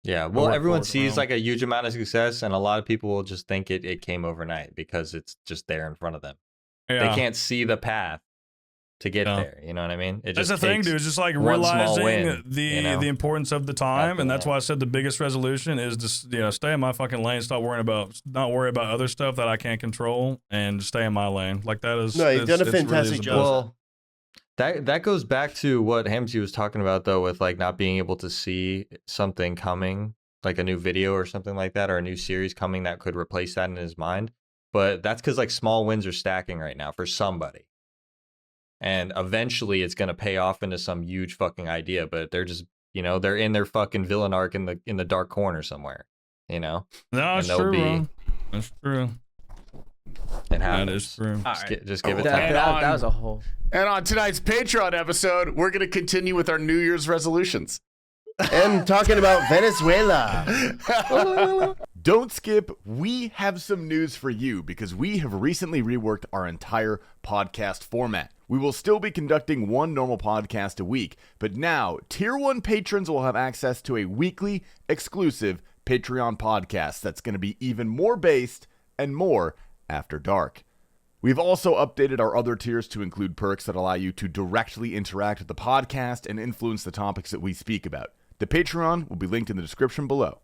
Yeah. Well, work everyone forward, sees bro. like a huge amount of success, and a lot of people will just think it came overnight because it's just there in front of them. Yeah. They can't see the path to get Yeah. there. You know what I mean? It That's just the thing, takes dude. It's just like one small realizing win, the you know? the importance of the time, After and that's that. why I said the biggest resolution is to stay in my fucking lane, not worry about other stuff that I can't control, and stay in my lane. Like that is. No, you've done a it's really fantastic is job. about- Well, that goes back to what Hamzy was talking about though, with like not being able to see something coming, like a new video or something like that, or a new series coming that could replace that in his mind. But that's because like small wins are stacking right now for somebody, and eventually it's gonna pay off into some huge fucking idea. But they're just they're in their fucking villain arc in the dark corner somewhere. No, and it's they'll true, be- bro. That's true. It happens. That is true. All Just, right. just give it That, time. that was a whole. And on tonight's Patreon episode, we're going to continue with our New Year's resolutions. And talking about Venezuela. Don't skip. We have some news for you because we have recently reworked our entire podcast format. We will still be conducting one normal podcast a week, but now Tier 1 patrons will have access to a weekly exclusive Patreon podcast that's going to be even more based and more after dark. We've also updated our other tiers to include perks that allow you to directly interact with the podcast and influence the topics that we speak about. The Patreon will be linked in the description below.